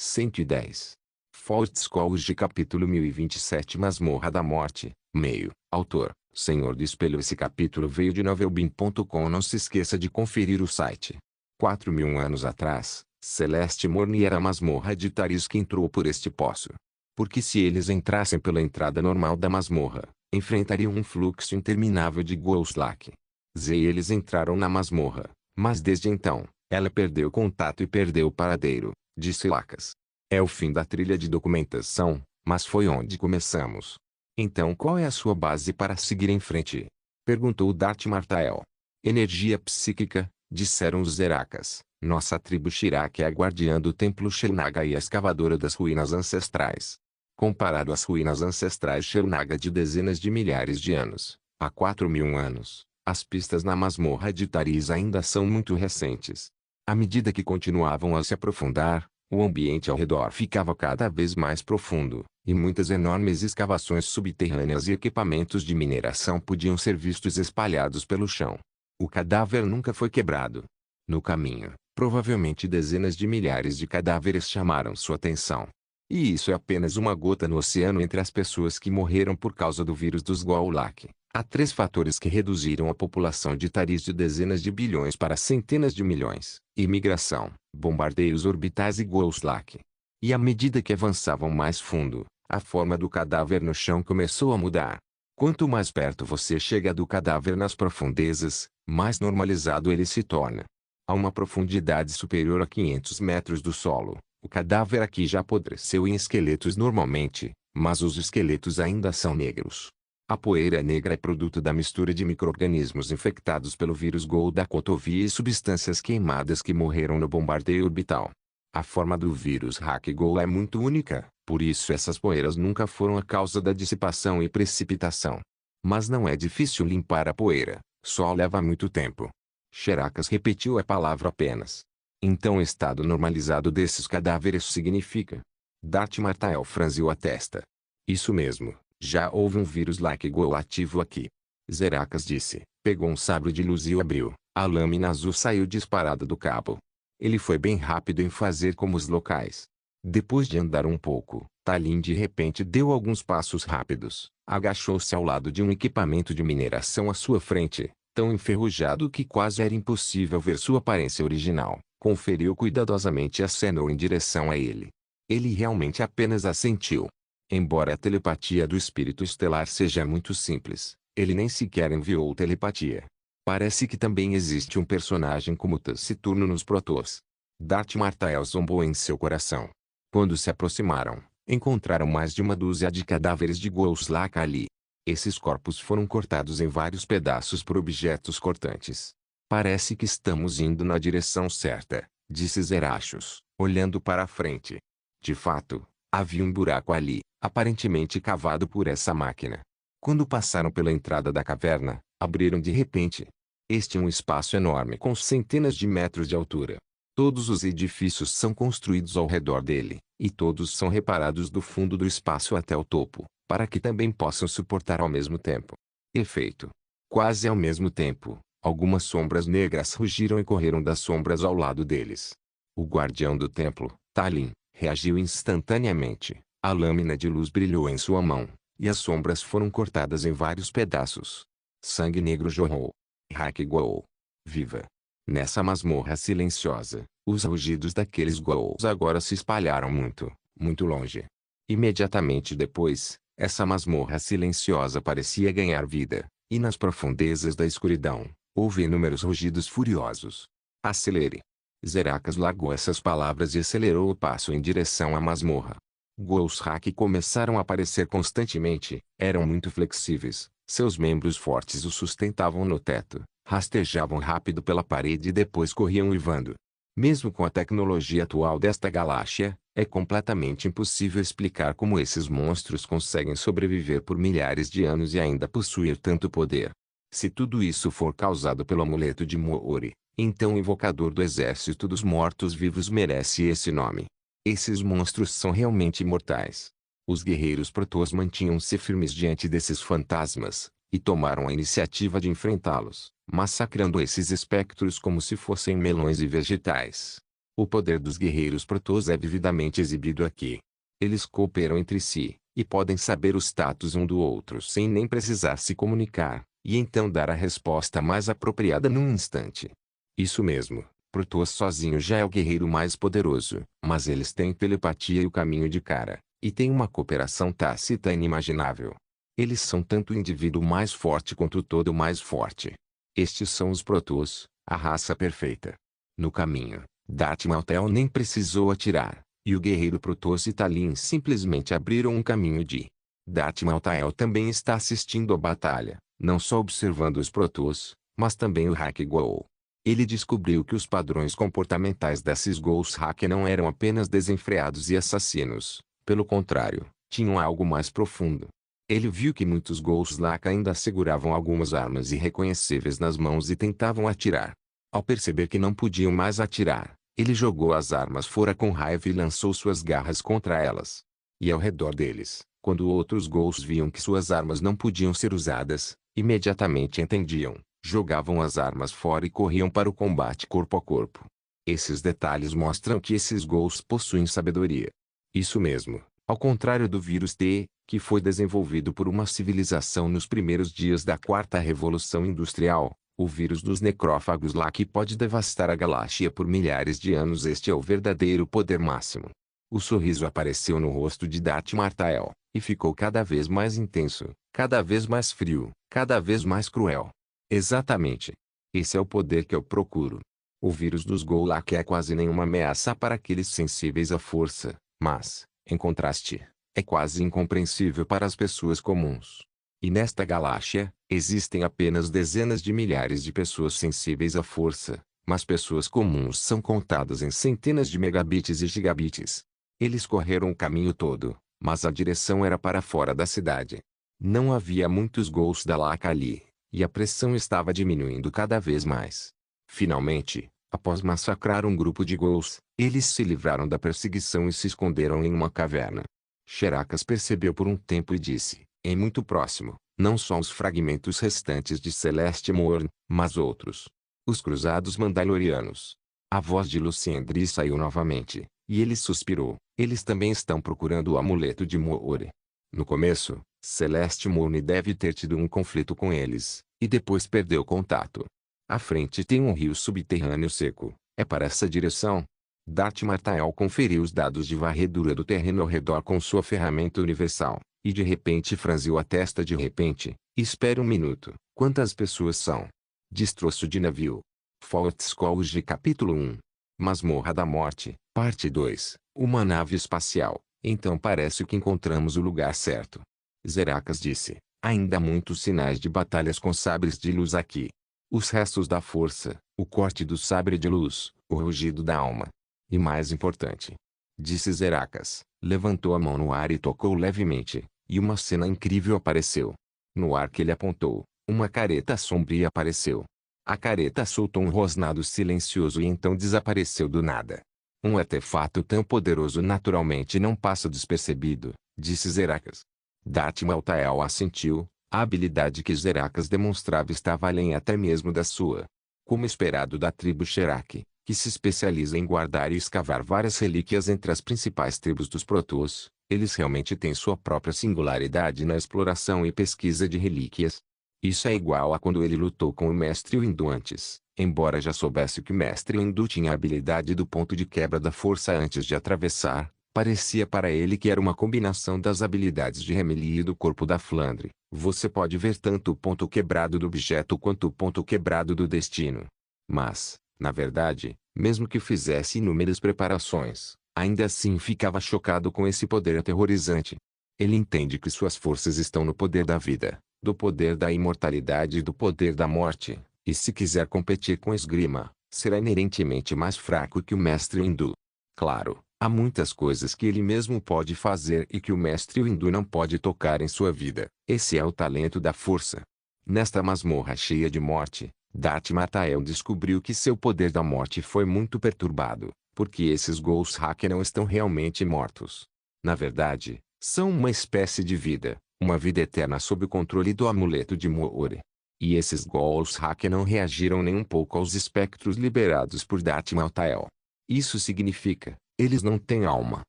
110. Faust's College capítulo 1027 Masmorra da Morte, meio, autor, Senhor do Espelho. Esse capítulo veio de novelbean.com. Não se esqueça de conferir o site. 4.000 anos atrás, Celeste Morny era a masmorra de Taris que entrou por este poço. Porque se eles entrassem pela entrada normal da masmorra, enfrentariam um fluxo interminável de Golslak. Eles entraram na masmorra, mas desde então, ela perdeu contato e perdeu o paradeiro, disse Lacas. É o fim da trilha de documentação, mas foi onde começamos. Então qual é a sua base para seguir em frente? Perguntou Dart Martael. Energia psíquica, disseram os Zeracas. Nossa tribo Shirak é a guardiã do templo Xel'Naga e a escavadora das ruínas ancestrais. Comparado às ruínas ancestrais Xel'Naga de dezenas de milhares de anos, há 4.000 anos, as pistas na masmorra de Taris ainda são muito recentes. À medida que continuavam a se aprofundar, o ambiente ao redor ficava cada vez mais profundo, e muitas enormes escavações subterrâneas e equipamentos de mineração podiam ser vistos espalhados pelo chão. O cadáver nunca foi quebrado. No caminho, provavelmente dezenas de milhares de cadáveres chamaram sua atenção. E isso é apenas uma gota no oceano entre as pessoas que morreram por causa do vírus dos Golak. Há 3 fatores que reduziram a população de Taris de dezenas de bilhões para centenas de milhões: imigração, bombardeios orbitais e Golslak. E à medida que avançavam mais fundo, a forma do cadáver no chão começou a mudar. Quanto mais perto você chega do cadáver nas profundezas, mais normalizado ele se torna. A uma profundidade superior a 500 metros do solo, o cadáver aqui já apodreceu em esqueletos normalmente, mas os esqueletos ainda são negros. A poeira negra é produto da mistura de micro-organismos infectados pelo vírus Gol da cotovia e substâncias queimadas que morreram no bombardeio orbital. A forma do vírus Hack-Gol é muito única, por isso essas poeiras nunca foram a causa da dissipação e precipitação. Mas não é difícil limpar a poeira, só leva muito tempo. Xeracas repetiu a palavra apenas. Então o estado normalizado desses cadáveres significa? Dart Martael franziu a testa. Isso mesmo. Já houve um vírus Like-Gol ativo aqui. Zeracas disse. Pegou um sabre de luz e o abriu. A lâmina azul saiu disparada do cabo. Ele foi bem rápido em fazer como os locais. Depois de andar um pouco, Talin de repente deu alguns passos rápidos. Agachou-se ao lado de um equipamento de mineração à sua frente, tão enferrujado que quase era impossível ver sua aparência original. Conferiu cuidadosamente e acenou em direção a ele. Ele realmente apenas assentiu. Embora a telepatia do espírito estelar seja muito simples, ele nem sequer enviou telepatia. Parece que também existe um personagem como Taciturno nos Protoss. Dart Martael zombou em seu coração. Quando se aproximaram, encontraram mais de uma dúzia de cadáveres de Golslak ali. Esses corpos foram cortados em vários pedaços por objetos cortantes. Parece que estamos indo na direção certa, disse Zerachos, olhando para a frente. De fato, havia um buraco ali, aparentemente cavado por essa máquina. Quando passaram pela entrada da caverna, abriram de repente. Este é um espaço enorme com centenas de metros de altura. Todos os edifícios são construídos ao redor dele, e todos são reparados do fundo do espaço até o topo, para que também possam suportar ao mesmo tempo. Efeito. Quase ao mesmo tempo, algumas sombras negras rugiram e correram das sombras ao lado deles. O guardião do templo, Talin, reagiu instantaneamente. A lâmina de luz brilhou em sua mão, e as sombras foram cortadas em vários pedaços. Sangue negro jorrou. Hack-Gol. Viva! Nessa masmorra silenciosa, os rugidos daqueles Gols agora se espalharam muito, muito longe. Imediatamente depois, essa masmorra silenciosa parecia ganhar vida, e nas profundezas da escuridão, houve inúmeros rugidos furiosos. Acelere! Zeracas largou essas palavras e acelerou o passo em direção à masmorra. Golshak começaram a aparecer constantemente, eram muito flexíveis, seus membros fortes o sustentavam no teto, rastejavam rápido pela parede e depois corriam uivando. Mesmo com a tecnologia atual desta galáxia, é completamente impossível explicar como esses monstros conseguem sobreviver por milhares de anos e ainda possuir tanto poder. Se tudo isso for causado pelo amuleto de Moori, então o invocador do exército dos mortos-vivos merece esse nome. Esses monstros são realmente imortais. Os guerreiros Protoss mantinham-se firmes diante desses fantasmas, e tomaram a iniciativa de enfrentá-los, massacrando esses espectros como se fossem melões e vegetais. O poder dos guerreiros Protoss é vividamente exibido aqui. Eles cooperam entre si, e podem saber o status um do outro sem nem precisar se comunicar, e então dar a resposta mais apropriada num instante. Isso mesmo, Protoss sozinho já é o guerreiro mais poderoso, mas eles têm telepatia e o caminho de cara, e têm uma cooperação tácita inimaginável. Eles são tanto o indivíduo mais forte quanto o todo mais forte. Estes são os Protoss, a raça perfeita. No caminho, Darth Maltael nem precisou atirar, e o guerreiro Protoss e Talin simplesmente abriram um caminho de. Darth Maltael também está assistindo à batalha, não só observando os Protoss, mas também o Hack Ghoul. Ele descobriu que os padrões comportamentais desses Ghouls Hack não eram apenas desenfreados e assassinos, pelo contrário, tinham algo mais profundo. Ele viu que muitos Ghouls Laka ainda seguravam algumas armas irreconhecíveis nas mãos e tentavam atirar. Ao perceber que não podiam mais atirar, ele jogou as armas fora com raiva e lançou suas garras contra elas. E ao redor deles, quando outros Ghouls viam que suas armas não podiam ser usadas, imediatamente entendiam, jogavam as armas fora e corriam para o combate corpo a corpo. Esses detalhes mostram que esses Ghouls possuem sabedoria. Isso mesmo, ao contrário do vírus T, que foi desenvolvido por uma civilização nos primeiros dias da Quarta Revolução Industrial, o vírus dos necrófagos lá que pode devastar a galáxia por milhares de anos. Este é o verdadeiro poder máximo. O sorriso apareceu no rosto de Darth Martael, e ficou cada vez mais intenso, cada vez mais frio, cada vez mais cruel. Exatamente. Esse é o poder que eu procuro. O vírus dos Golak é quase nenhuma ameaça para aqueles sensíveis à força, mas, em contraste, é quase incompreensível para as pessoas comuns. E nesta galáxia, existem apenas dezenas de milhares de pessoas sensíveis à força, mas pessoas comuns são contadas em centenas de megabits e gigabits. Eles correram o caminho todo, mas a direção era para fora da cidade. Não havia muitos Ghouls da Laka ali, e a pressão estava diminuindo cada vez mais. Finalmente, após massacrar um grupo de Ghouls, eles se livraram da perseguição e se esconderam em uma caverna. Sherakas percebeu por um tempo e disse, em muito próximo, não só os fragmentos restantes de Celeste Morn, mas outros. Os cruzados Mandalorianos. A voz de Luciendry saiu novamente, e ele suspirou. Eles também estão procurando o amuleto de Moore. No começo, Celeste Morn deve ter tido um conflito com eles, e depois perdeu contato. À frente tem um rio subterrâneo seco. É para essa direção? Darth Martael conferiu os dados de varredura do terreno ao redor com sua ferramenta universal, e de repente franziu a testa de repente. Espere um minuto. Quantas pessoas são? Destroço de navio. Fort Scourge capítulo 1. Masmorra da Morte, parte 2. Uma nave espacial. Então parece que encontramos o lugar certo. Zerakas disse. Ainda há muitos sinais de batalhas com sabres de luz aqui. Os restos da força, o corte do sabre de luz, o rugido da alma. E mais importante, disse Zerakas, levantou a mão no ar e tocou levemente, e uma cena incrível apareceu. No ar que ele apontou, uma careta sombria apareceu. A careta soltou um rosnado silencioso e então desapareceu do nada. Um artefato tão poderoso naturalmente não passa despercebido, disse Zerakas. Darth Maltael assentiu. A habilidade que Zerakas demonstrava estava além até mesmo da sua. Como esperado da tribo Sherak, que se especializa em guardar e escavar várias relíquias entre as principais tribos dos Protoss, eles realmente têm sua própria singularidade na exploração e pesquisa de relíquias. Isso é igual a quando ele lutou com o Mestre Windu antes, embora já soubesse que o Mestre Windu tinha a habilidade do ponto de quebra da força antes de atravessar, parecia para ele que era uma combinação das habilidades de Remily e do corpo da Flandre. Você pode ver tanto o ponto quebrado do objeto quanto o ponto quebrado do destino. Mas, na verdade, mesmo que fizesse inúmeras preparações, ainda assim ficava chocado com esse poder aterrorizante. Ele entende que suas forças estão no poder da vida, do poder da imortalidade e do poder da morte, e se quiser competir com esgrima, será inerentemente mais fraco que o Mestre Windu. Claro, há muitas coisas que ele mesmo pode fazer e que o Mestre Windu não pode tocar em sua vida. Esse é o talento da força. Nesta masmorra cheia de morte, Darth Martael descobriu que seu poder da morte foi muito perturbado, porque esses Ghouls Hack não estão realmente mortos. Na verdade, são uma espécie de vida, uma vida eterna sob o controle do amuleto de Moore. E esses Ghouls Hack não reagiram nem um pouco aos espectros liberados por Darth Maltael. Isso significa, eles não têm alma.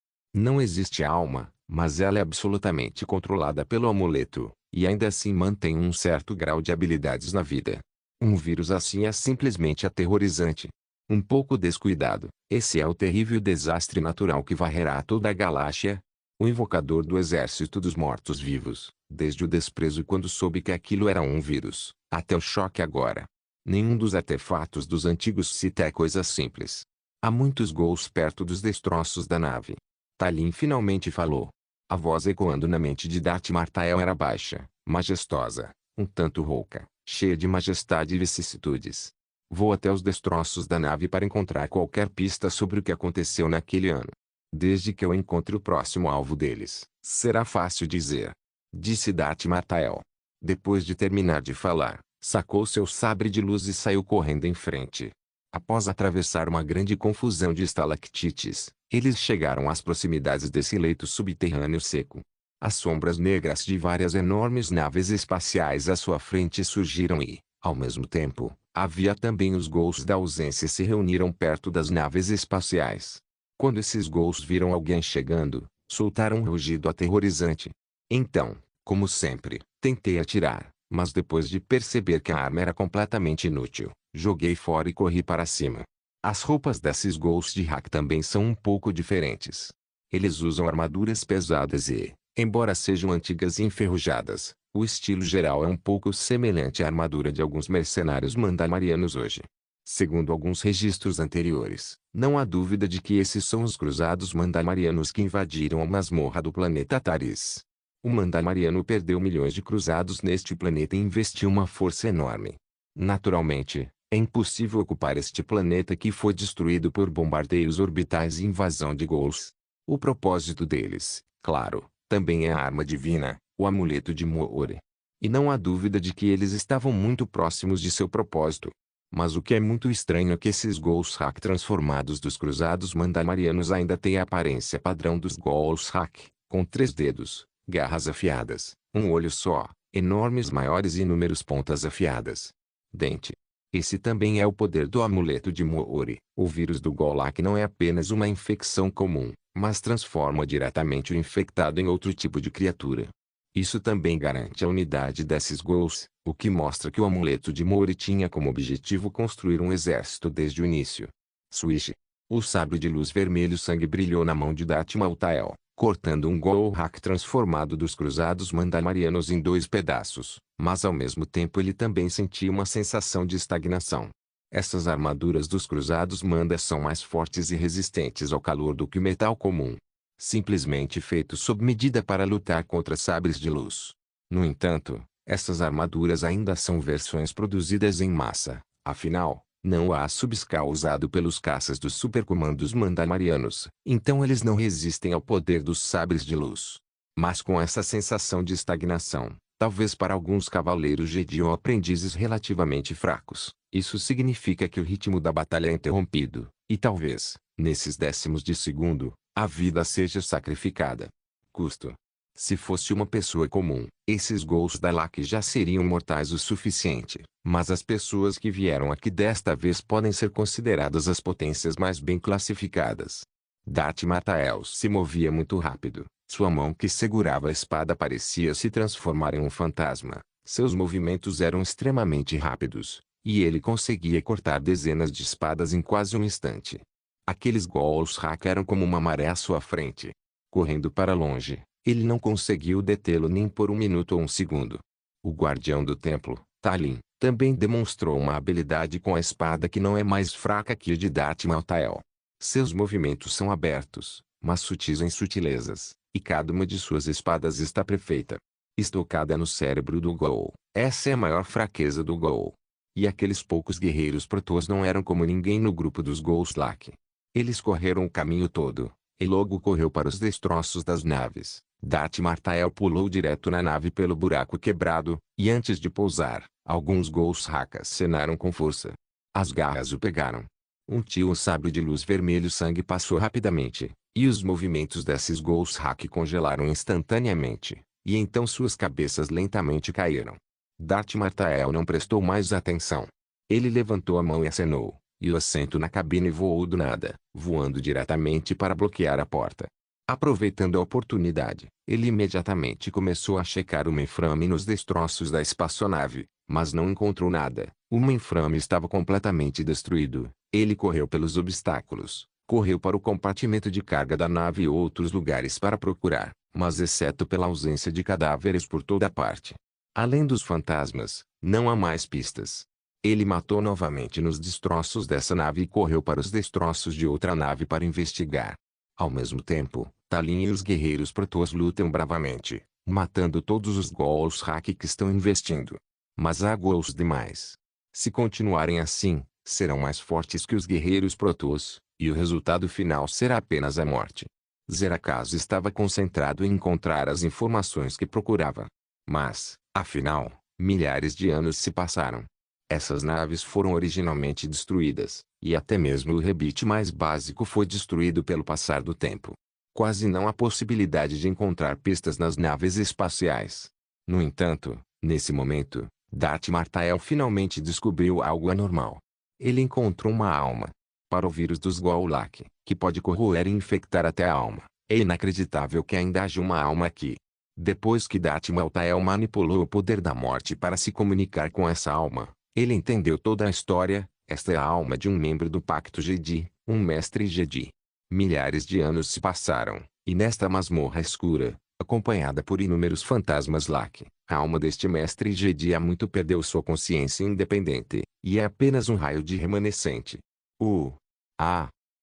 Não existe alma, mas ela é absolutamente controlada pelo amuleto, e ainda assim mantém um certo grau de habilidades na vida. Um vírus assim é simplesmente aterrorizante. Um pouco descuidado, esse é o terrível desastre natural que varrerá toda a galáxia. O invocador do exército dos mortos-vivos, desde o desprezo quando soube que aquilo era um vírus, até o choque agora. Nenhum dos artefatos dos antigos Sith é coisa simples. Há muitos gols perto dos destroços da nave. Talin finalmente falou. A voz ecoando na mente de Darth Martael era baixa, majestosa, um tanto rouca, cheia de majestade e vicissitudes. Vou até os destroços da nave para encontrar qualquer pista sobre o que aconteceu naquele ano. Desde que eu encontre o próximo alvo deles, será fácil dizer. Disse Darth Martael. Depois de terminar de falar, sacou seu sabre de luz e saiu correndo em frente. Após atravessar uma grande confusão de estalactites, eles chegaram às proximidades desse leito subterrâneo seco. As sombras negras de várias enormes naves espaciais à sua frente surgiram e, ao mesmo tempo, havia também os Ghouls da ausência se reuniram perto das naves espaciais. Quando esses Ghouls viram alguém chegando, soltaram um rugido aterrorizante. Então, como sempre, tentei atirar, mas depois de perceber que a arma era completamente inútil, joguei fora e corri para cima. As roupas desses Ghouls de hack também são um pouco diferentes. Eles usam armaduras pesadas e, embora sejam antigas e enferrujadas, o estilo geral é um pouco semelhante à armadura de alguns mercenários mandalorianos hoje. Segundo alguns registros anteriores, não há dúvida de que esses são os cruzados mandalorianos que invadiram a masmorra do planeta Taris. O mandaloriano perdeu milhões de cruzados neste planeta e investiu uma força enorme. Naturalmente, é impossível ocupar este planeta que foi destruído por bombardeios orbitais e invasão de Ghouls. O propósito deles, claro, também é a arma divina, o amuleto de Moore. E não há dúvida de que eles estavam muito próximos de seu propósito. Mas o que é muito estranho é que esses Ghouls hack transformados dos cruzados mandalorianos ainda têm a aparência padrão dos Ghouls hack, com 3 dedos, garras afiadas, um olho só, enormes maiores e inúmeras pontas afiadas. Dente. Esse também é o poder do amuleto de Moore. O vírus do Golak não é apenas uma infecção comum, mas transforma diretamente o infectado em outro tipo de criatura. Isso também garante a unidade desses Ghouls, o que mostra que o amuleto de Moore tinha como objetivo construir um exército desde o início. Swish. O sabre de luz vermelho sangue brilhou na mão de Darth Maltael, cortando um Ghoul hack transformado dos cruzados mandalorianos em 2 pedaços, mas ao mesmo tempo ele também sentia uma sensação de estagnação. Essas armaduras dos cruzados manda são mais fortes e resistentes ao calor do que o metal comum. Simplesmente feitos sob medida para lutar contra sabres de luz. No entanto, essas armaduras ainda são versões produzidas em massa, afinal, não há subscal usado pelos caças dos supercomandos mandalorianos, então eles não resistem ao poder dos sabres de luz. Mas com essa sensação de estagnação, talvez para alguns cavaleiros Jedi ou aprendizes relativamente fracos, isso significa que o ritmo da batalha é interrompido, e talvez, nesses décimos de segundo, a vida seja sacrificada. Custo. Se fosse uma pessoa comum, esses Ghouls da Lak já seriam mortais o suficiente, mas as pessoas que vieram aqui desta vez podem ser consideradas as potências mais bem classificadas. Darth Martael se movia muito rápido, sua mão que segurava a espada parecia se transformar em um fantasma, seus movimentos eram extremamente rápidos, e ele conseguia cortar dezenas de espadas em quase um instante. Aqueles Ghouls hack eram como uma maré à sua frente. Correndo para longe, ele não conseguiu detê-lo nem por 1 minuto ou 1 segundo. O guardião do templo, Talin, também demonstrou uma habilidade com a espada que não é mais fraca que a de Darth Maltael. Seus movimentos são abertos, mas sutis em sutilezas, e cada uma de suas espadas está perfeita. Estocada no cérebro do Ghoul. Essa é a maior fraqueza do Ghoul. E aqueles poucos guerreiros protoss não eram como ninguém no grupo dos Ghouls Lak. Eles correram o caminho todo, e logo correu para os destroços das naves. Darth Martael pulou direto na nave pelo buraco quebrado, e antes de pousar, alguns Ghouls hack acenaram com força. As garras o pegaram. O sabre de luz vermelho sangue passou rapidamente, e os movimentos desses Ghouls hack congelaram instantaneamente, e então suas cabeças lentamente caíram. Darth Martael não prestou mais atenção. Ele levantou a mão e acenou, e o assento na cabine voou do nada, voando diretamente para bloquear a porta. Aproveitando a oportunidade, ele imediatamente começou a checar o mainframe nos destroços da espaçonave, mas não encontrou nada. O mainframe estava completamente destruído. Ele correu pelos obstáculos, correu para o compartimento de carga da nave e outros lugares para procurar, mas exceto pela ausência de cadáveres por toda parte. Além dos fantasmas, não há mais pistas. Ele matou novamente nos destroços dessa nave e correu para os destroços de outra nave para investigar. Ao mesmo tempo, Talin e os guerreiros Protoss lutam bravamente, matando todos os Ghouls hack que estão investindo. Mas há Ghouls demais. Se continuarem assim, serão mais fortes que os guerreiros Protoss, e o resultado final será apenas a morte. Zerakas estava concentrado em encontrar as informações que procurava. Mas, afinal, milhares de anos se passaram. Essas naves foram originalmente destruídas, e até mesmo o rebite mais básico foi destruído pelo passar do tempo. Quase não há possibilidade de encontrar pistas nas naves espaciais. No entanto, nesse momento, Darth Martael finalmente descobriu algo anormal. Ele encontrou uma alma. Para o vírus dos Ghoulak, que pode corroer e infectar até a alma, é inacreditável que ainda haja uma alma aqui. Depois que Darth Martael manipulou o poder da morte para se comunicar com essa alma, ele entendeu toda a história. Esta é a alma de um membro do Pacto Jedi, um mestre Jedi. Milhares de anos se passaram, e nesta masmorra escura, acompanhada por inúmeros fantasmas Lak, a alma deste mestre Jedi há muito perdeu sua consciência independente, e é apenas um raio de remanescente.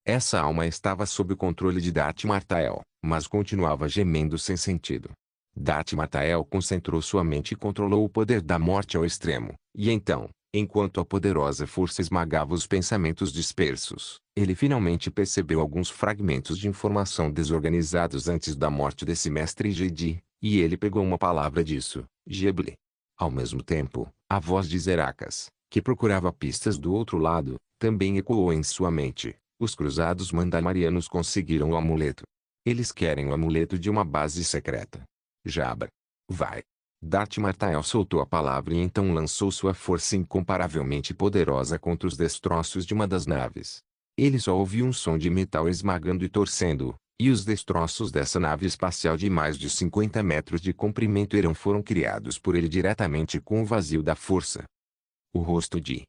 Essa alma estava sob o controle de Darth Martael, mas continuava gemendo sem sentido. Darth Martael concentrou sua mente e controlou o poder da morte ao extremo, e então, enquanto a poderosa força esmagava os pensamentos dispersos, ele finalmente percebeu alguns fragmentos de informação desorganizados antes da morte desse mestre Jedi, e ele pegou uma palavra disso, Gebli. Ao mesmo tempo, a voz de Zerakas, que procurava pistas do outro lado, também ecoou em sua mente. Os cruzados Mandalorianos conseguiram o amuleto. Eles querem o amuleto de uma base secreta. Jabba. Vai. Darth Martael soltou a palavra e então lançou sua força incomparavelmente poderosa contra os destroços de uma das naves. Ele só ouviu um som de metal esmagando e torcendo, e os destroços dessa nave espacial de mais de 50 metros de comprimento foram criados por ele diretamente com o vazio da força. O rosto de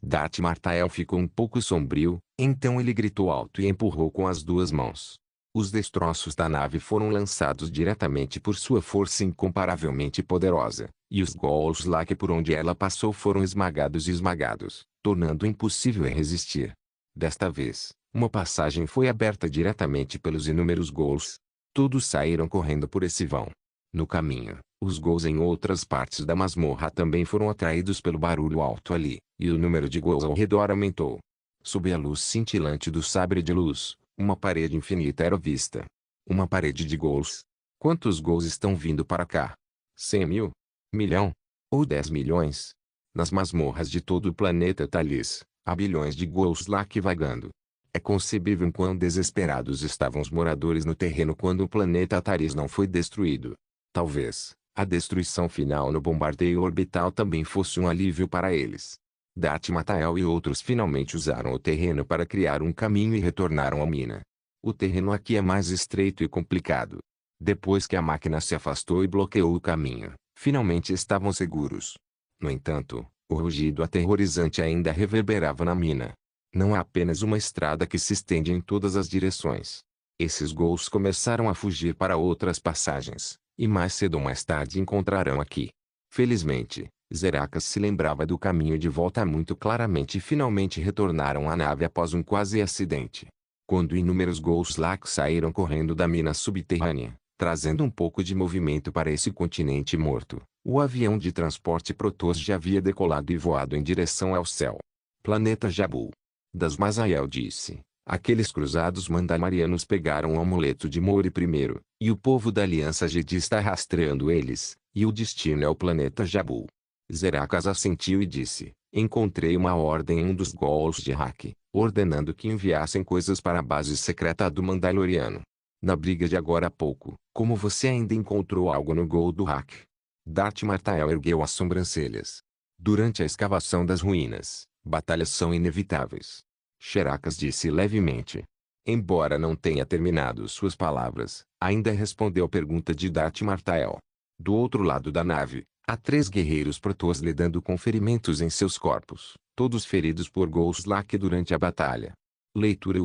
Darth Martael ficou um pouco sombrio, então ele gritou alto e empurrou com as duas mãos. Os destroços da nave foram lançados diretamente por sua força incomparavelmente poderosa, e os Ghouls Lak por onde ela passou foram esmagados e esmagados, tornando impossível resistir. Desta vez, uma passagem foi aberta diretamente pelos inúmeros Ghouls. Todos saíram correndo por esse vão. No caminho, os Ghouls em outras partes da masmorra também foram atraídos pelo barulho alto ali, e o número de Ghouls ao redor aumentou. Sob a luz cintilante do sabre de luz, uma parede infinita era vista. Uma parede de Ghouls. Quantos Ghouls estão vindo para cá? 100 mil? Milhão? Ou 10 milhões? Nas masmorras de todo o planeta Talis, há bilhões de Ghouls Lak vagando. É concebível quão desesperados estavam os moradores no terreno quando o planeta Talis não foi destruído. Talvez, a destruição final no bombardeio orbital também fosse um alívio para eles. Darth Martael e outros finalmente usaram o terreno para criar um caminho e retornaram à mina. O terreno aqui é mais estreito e complicado. Depois que a máquina se afastou e bloqueou o caminho, finalmente estavam seguros. No entanto, o rugido aterrorizante ainda reverberava na mina. Não há apenas uma estrada que se estende em todas as direções. Esses Ghouls começaram a fugir para outras passagens, e mais cedo ou mais tarde encontrarão aqui. Felizmente, Zerakas se lembrava do caminho de volta muito claramente e finalmente retornaram à nave após um quase acidente. Quando inúmeros Ghouls Lak saíram correndo da mina subterrânea, trazendo um pouco de movimento para esse continente morto, o avião de transporte Protoss já havia decolado e voado em direção ao céu. Planeta Jabu. Dasmazael disse. Aqueles cruzados Mandalorianos pegaram o amuleto de Mori primeiro, e o povo da Aliança Jedi está rastreando eles, e o destino é o planeta Jabu. Zerakas assentiu e disse, encontrei uma ordem em um dos Ghouls de Hack, ordenando que enviassem coisas para a base secreta do Mandaloriano. Na briga de agora há pouco, como você ainda encontrou algo no Ghoul do Hack? Darth Martael ergueu as sobrancelhas. Durante a escavação das ruínas, Batalhas são inevitáveis. Sherakas disse levemente. Embora não tenha terminado suas palavras, ainda respondeu a pergunta de Darth Martael. Do outro lado da nave, há 3 guerreiros protoss lidando com ferimentos em seus corpos, todos feridos por Ghost durante a batalha. Leitura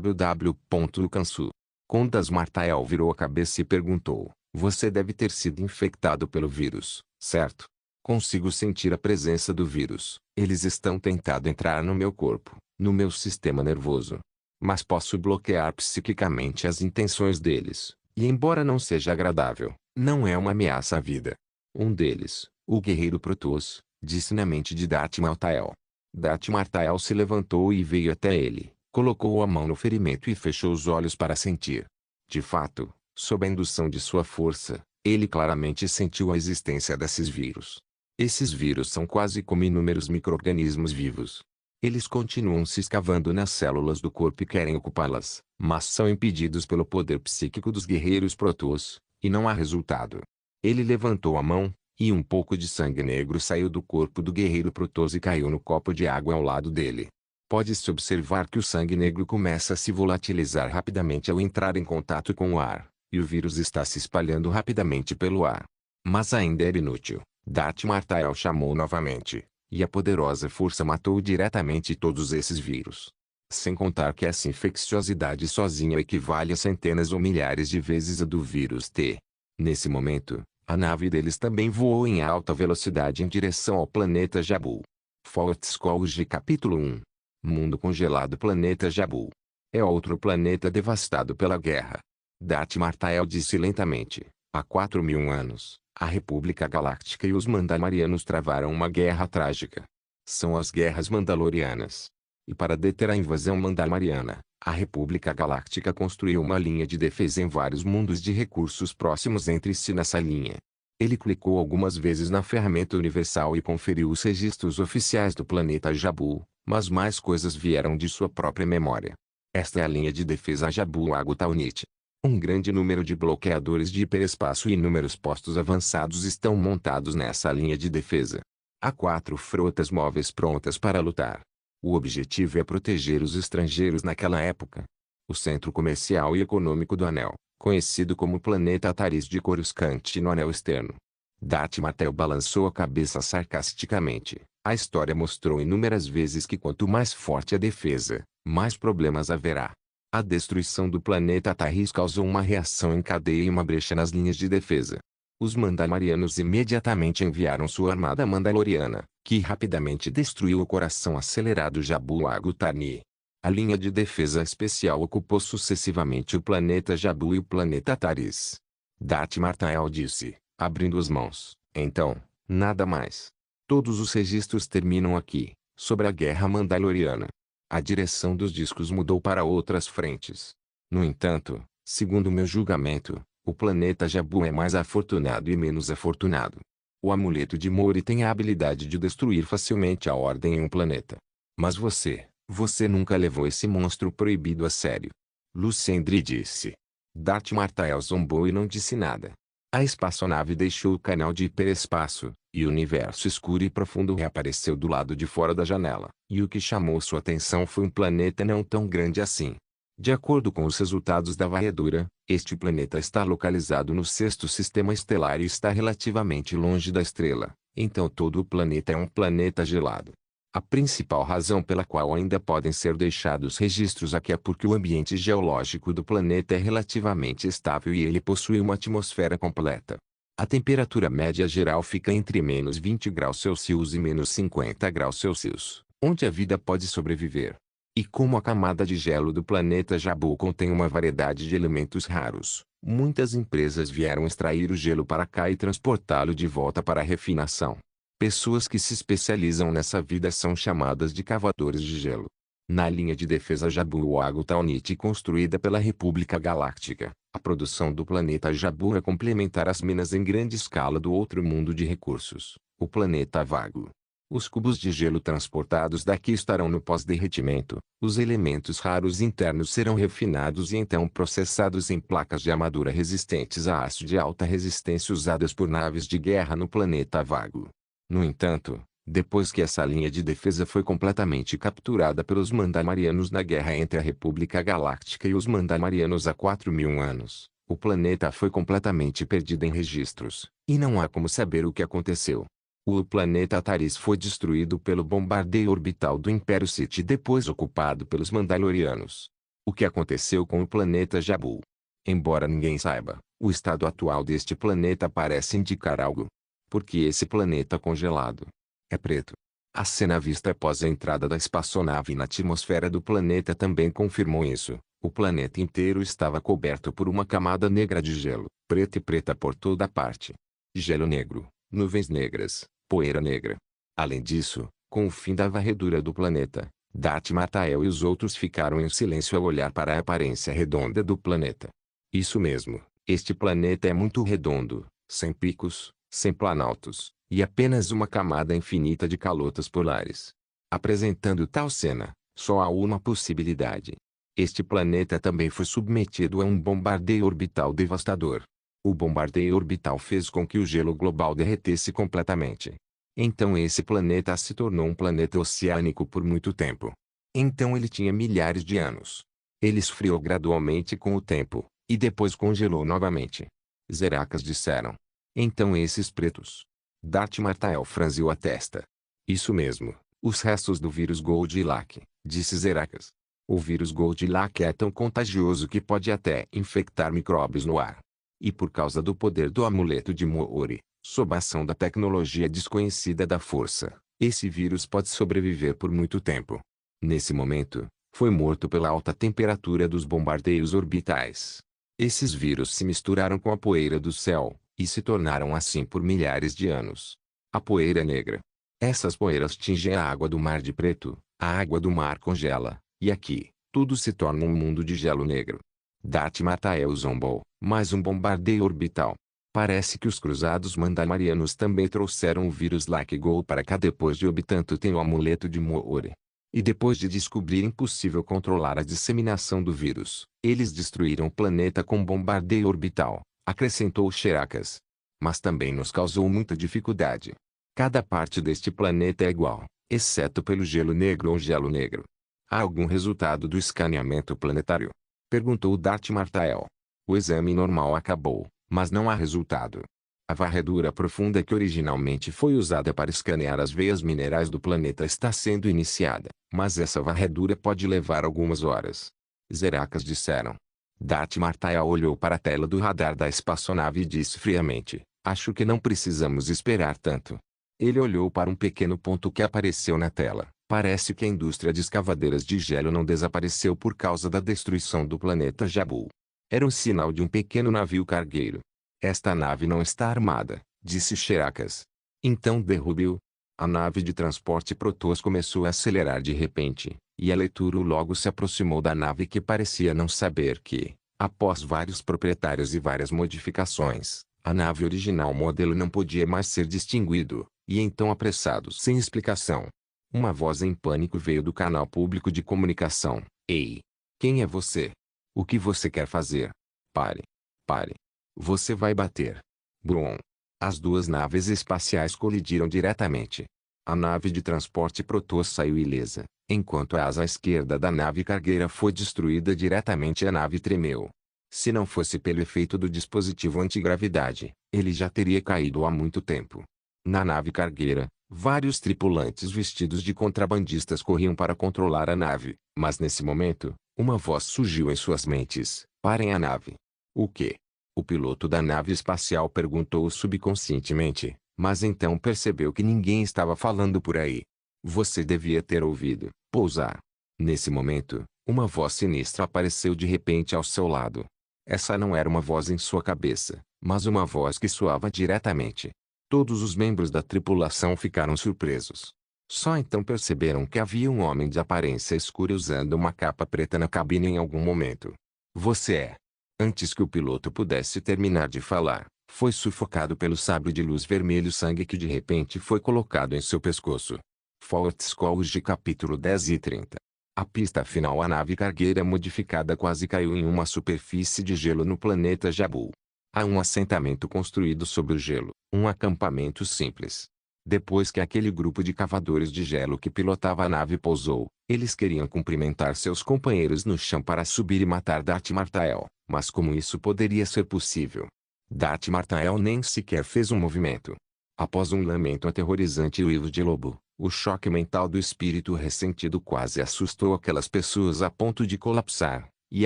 www.ukansu. Condas Martael virou a cabeça e perguntou: Você deve ter sido infectado pelo vírus, certo? Consigo sentir a presença do vírus. Eles estão tentando entrar no meu corpo, no meu sistema nervoso. Mas posso bloquear psiquicamente as intenções deles, e embora não seja agradável, não é uma ameaça à vida. Um deles, o guerreiro Protoss, disse na mente de Darth Martael. Darth Martael se levantou e veio até ele, colocou a mão no ferimento e fechou os olhos para sentir. De fato, sob a indução de sua força, ele claramente sentiu a existência desses vírus. Esses vírus são quase como inúmeros micro-organismos vivos. Eles continuam se escavando nas células do corpo e querem ocupá-las, mas são impedidos pelo poder psíquico dos guerreiros Protoss, e não há resultado. Ele levantou a mão, e um pouco de sangue negro saiu do corpo do guerreiro Protoss e caiu no copo de água ao lado dele. Pode-se observar que o sangue negro começa a se volatilizar rapidamente ao entrar em contato com o ar, e o vírus está se espalhando rapidamente pelo ar. Mas ainda era inútil. Darth Martael chamou novamente, e a poderosa força matou diretamente todos esses vírus. Sem contar que essa infecciosidade sozinha equivale a centenas ou milhares de vezes a do vírus T. Nesse momento, a nave deles também voou em alta velocidade em direção ao planeta Jabu. Fortscrolls Capítulo 1. Mundo congelado. Planeta Jabu é outro planeta devastado pela guerra. Darth Martael disse lentamente: há 4.000 anos, a República Galáctica e os Mandalorianos travaram uma guerra trágica. São as Guerras Mandalorianas. E para deter a invasão mandaloriana, a República Galáctica construiu uma linha de defesa em vários mundos de recursos próximos entre si nessa linha. Ele clicou algumas vezes na ferramenta universal e conferiu os registros oficiais do planeta Jabu, mas mais coisas vieram de sua própria memória. Esta é a linha de defesa Jabu-Agu Taunit. Um grande número de bloqueadores de hiperespaço e inúmeros postos avançados estão montados nessa linha de defesa. Há 4 frotas móveis prontas para lutar. O objetivo é proteger os estrangeiros naquela época. O centro comercial e econômico do Anel, conhecido como Planeta Taris de Coruscant no Anel Externo. Darth Martael balançou a cabeça sarcasticamente. A história mostrou inúmeras vezes que quanto mais forte a defesa, mais problemas haverá. A destruição do planeta Taris causou uma reação em cadeia e uma brecha nas linhas de defesa. Os Mandalorianos imediatamente enviaram sua armada mandaloriana, que rapidamente destruiu o coração acelerado Jabu-Agu Tani. A linha de defesa especial ocupou sucessivamente o planeta Jabu e o planeta Taris. Darth Martael disse, abrindo as mãos: então, nada mais. Todos os registros terminam aqui, sobre a Guerra Mandaloriana. A direção dos discos mudou para outras frentes. No entanto, segundo meu julgamento, o planeta Jabu é mais afortunado e menos afortunado. O amuleto de Mori tem a habilidade de destruir facilmente a ordem em um planeta. Mas você nunca levou esse monstro proibido a sério. Lucendri disse. Darth Martael zombou e não disse nada. A espaçonave deixou o canal de hiperespaço, e o universo escuro e profundo reapareceu do lado de fora da janela. E o que chamou sua atenção foi um planeta não tão grande assim. De acordo com os resultados da varredura, este planeta está localizado no 6º sistema estelar e está relativamente longe da estrela, então todo o planeta é um planeta gelado. A principal razão pela qual ainda podem ser deixados registros aqui é porque o ambiente geológico do planeta é relativamente estável e ele possui uma atmosfera completa. A temperatura média geral fica entre menos 20 graus Celsius e menos 50 graus Celsius, onde a vida pode sobreviver. E como a camada de gelo do planeta Jabu contém uma variedade de elementos raros, muitas empresas vieram extrair o gelo para cá e transportá-lo de volta para a refinação. Pessoas que se especializam nessa vida são chamadas de cavadores de gelo. Na linha de defesa Jabu-Agu Taunit construída pela República Galáctica, a produção do planeta Jabu é complementar às minas em grande escala do outro mundo de recursos, o planeta Vago. Os cubos de gelo transportados daqui estarão no pós-derretimento, os elementos raros internos serão refinados e então processados em placas de armadura resistentes a aço de alta resistência usadas por naves de guerra no planeta Vago. No entanto, Depois que essa linha de defesa foi completamente capturada pelos Mandalorianos na guerra entre a República Galáctica e os Mandalorianos há 4.000 anos, o planeta foi completamente perdido em registros, e não há como saber o que aconteceu. O planeta Taris foi destruído pelo bombardeio orbital do Império Sith e depois ocupado pelos Mandalorianos. O que aconteceu com o planeta Jabu? Embora ninguém saiba, o estado atual deste planeta parece indicar algo. Porque esse planeta congelado é preto. A cena vista após a entrada da espaçonave na atmosfera do planeta também confirmou isso. O planeta inteiro estava coberto por uma camada negra de gelo, preta e preta por toda parte. Gelo negro, nuvens negras, poeira negra. Além disso, com o fim da varredura do planeta, Darth Martael e os outros ficaram em silêncio ao olhar para a aparência redonda do planeta. Isso mesmo, este planeta é muito redondo, sem picos, sem planaltos, e apenas uma camada infinita de calotas polares. Apresentando tal cena, só há uma possibilidade. Este planeta também foi submetido a um bombardeio orbital devastador. O bombardeio orbital fez com que o gelo global derretesse completamente. Então esse planeta se tornou um planeta oceânico por muito tempo. Então ele tinha milhares de anos. Ele esfriou gradualmente com o tempo, e depois congelou novamente. Zeracas disseram. Então esses pretos. Darth Martael franziu a testa. Isso mesmo, os restos do vírus Goldilocks, disse Zeracas. O vírus Goldilocks é tão contagioso que pode até infectar micróbios no ar. E por causa do poder do amuleto de Moori, sob a ação da tecnologia desconhecida da força, esse vírus pode sobreviver por muito tempo. Nesse momento, foi morto pela alta temperatura dos bombardeios orbitais. Esses vírus se misturaram com a poeira do céu, e se tornaram assim por milhares de anos. A poeira negra. Essas poeiras tingem a água do mar de preto, a água do mar congela, e aqui, tudo se torna um mundo de gelo negro. Darth Martael zombou, mais um bombardeio orbital. Parece que os cruzados Mandalorianos também trouxeram o vírus Go para cá depois de Obi-Tanto ter o amuleto de Moori. E depois de descobrir impossível controlar a disseminação do vírus, eles destruíram o planeta com bombardeio orbital, acrescentou Zeracas. Mas também nos causou muita dificuldade. Cada parte deste planeta é igual, exceto pelo gelo negro ou gelo negro. Há algum resultado do escaneamento planetário? Perguntou Darth Martael. O exame normal acabou, mas não há resultado. A varredura profunda que originalmente foi usada para escanear as veias minerais do planeta está sendo iniciada, mas essa varredura pode levar algumas horas. Zeracas disseram. Darth Martael olhou para a tela do radar da espaçonave e disse friamente, acho que não precisamos esperar tanto. Ele olhou para um pequeno ponto que apareceu na tela. Parece que a indústria de escavadeiras de gelo não desapareceu por causa da destruição do planeta Jabu. Era um sinal de um pequeno navio cargueiro. Esta nave não está armada, disse Zeracas. Então derrube-o. A nave de transporte Protoss começou a acelerar de repente, e Eleturo logo se aproximou da nave que parecia não saber que, após vários proprietários e várias modificações, a nave original modelo não podia mais ser distinguido, e então apressados sem explicação. Uma voz em pânico veio do canal público de comunicação. Ei! Quem é você? O que você quer fazer? Pare! Pare! Você vai bater. Brum! As duas naves espaciais colidiram diretamente. A nave de transporte Protoss saiu ilesa, enquanto a asa esquerda da nave cargueira foi destruída diretamente e a nave tremeu. Se não fosse pelo efeito do dispositivo antigravidade, ele já teria caído há muito tempo. Na nave cargueira, vários tripulantes vestidos de contrabandistas corriam para controlar a nave, mas nesse momento, uma voz surgiu em suas mentes. Parem a nave. O quê? O piloto da nave espacial perguntou subconscientemente, mas então percebeu que ninguém estava falando por aí. Você devia ter ouvido. Pousar. Nesse momento, uma voz sinistra apareceu de repente ao seu lado. Essa não era uma voz em sua cabeça, mas uma voz que soava diretamente. Todos os membros da tripulação ficaram surpresos. Só então perceberam que havia um homem de aparência escura usando uma capa preta na cabine em algum momento. Você é. Antes que o piloto pudesse terminar de falar, foi sufocado pelo sabre de luz vermelho sangue que de repente foi colocado em seu pescoço. Fort Scourge capítulo 10 e 30. A pista final. A nave cargueira modificada quase caiu em uma superfície de gelo no planeta Jabu. Há um assentamento construído sobre o gelo, um acampamento simples. Depois que aquele grupo de cavadores de gelo que pilotava a nave pousou, eles queriam cumprimentar seus companheiros no chão para subir e matar Darth Martael, mas como isso poderia ser possível? Darth Martael nem sequer fez um movimento. Após um lamento aterrorizante e uivo de lobo, o choque mental do espírito ressentido quase assustou aquelas pessoas a ponto de colapsar, e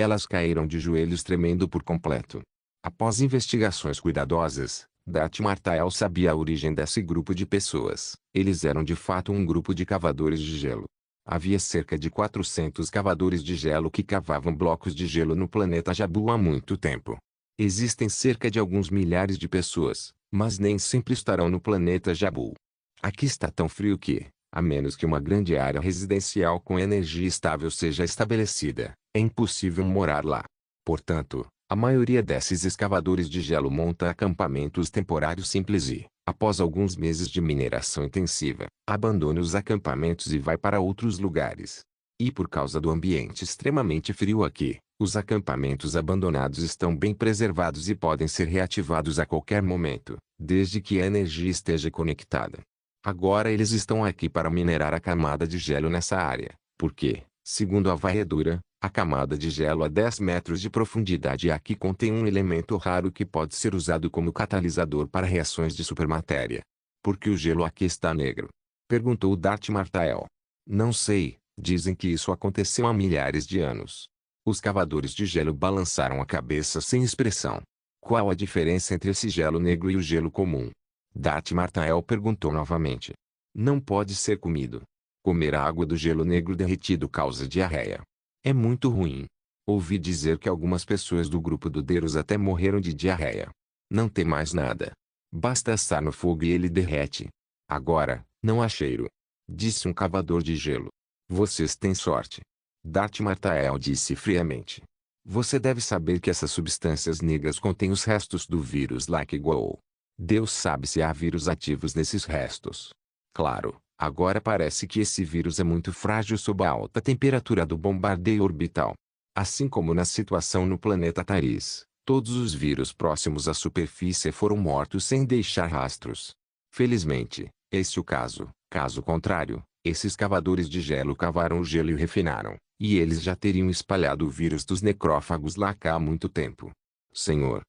elas caíram de joelhos tremendo por completo. Após investigações cuidadosas, Darth Martael sabia a origem desse grupo de pessoas. Eles eram de fato um grupo de cavadores de gelo. Havia cerca de 400 cavadores de gelo que cavavam blocos de gelo no planeta Jabu há muito tempo. Existem cerca de alguns milhares de pessoas, mas nem sempre estarão no planeta Jabu. Aqui está tão frio que, a menos que uma grande área residencial com energia estável seja estabelecida, é impossível morar lá. Portanto, a maioria desses escavadores de gelo monta acampamentos temporários simples e, após alguns meses de mineração intensiva, abandona os acampamentos e vai para outros lugares. E por causa do ambiente extremamente frio aqui, os acampamentos abandonados estão bem preservados e podem ser reativados a qualquer momento, desde que a energia esteja conectada. Agora eles estão aqui para minerar a camada de gelo nessa área, porque, segundo a varredura, a camada de gelo a 10 metros de profundidade aqui contém um elemento raro que pode ser usado como catalisador para reações de supermatéria. Por que o gelo aqui está negro? Perguntou Darth Martael. Não sei, dizem que isso aconteceu há milhares de anos. Os cavadores de gelo balançaram a cabeça sem expressão. Qual a diferença entre esse gelo negro e o gelo comum? Darth Martael perguntou novamente. Não pode ser comido. Comer a água do gelo negro derretido causa diarreia. É muito ruim. Ouvi dizer que algumas pessoas do grupo do Deros até morreram de diarreia. Não tem mais nada. Basta assar no fogo e ele derrete. Agora, não há cheiro. Disse um cavador de gelo. Vocês têm sorte. Darth Martael disse friamente. Você deve saber que essas substâncias negras contêm os restos do vírus Like Go. Deus sabe se há vírus ativos nesses restos. Claro, agora parece que esse vírus é muito frágil sob a alta temperatura do bombardeio orbital. Assim como na situação no planeta Taris, todos os vírus próximos à superfície foram mortos sem deixar rastros. Felizmente, esse é o caso. Caso contrário, esses cavadores de gelo cavaram o gelo e o refinaram, e eles já teriam espalhado o vírus dos necrófagos lá cá há muito tempo. Senhor,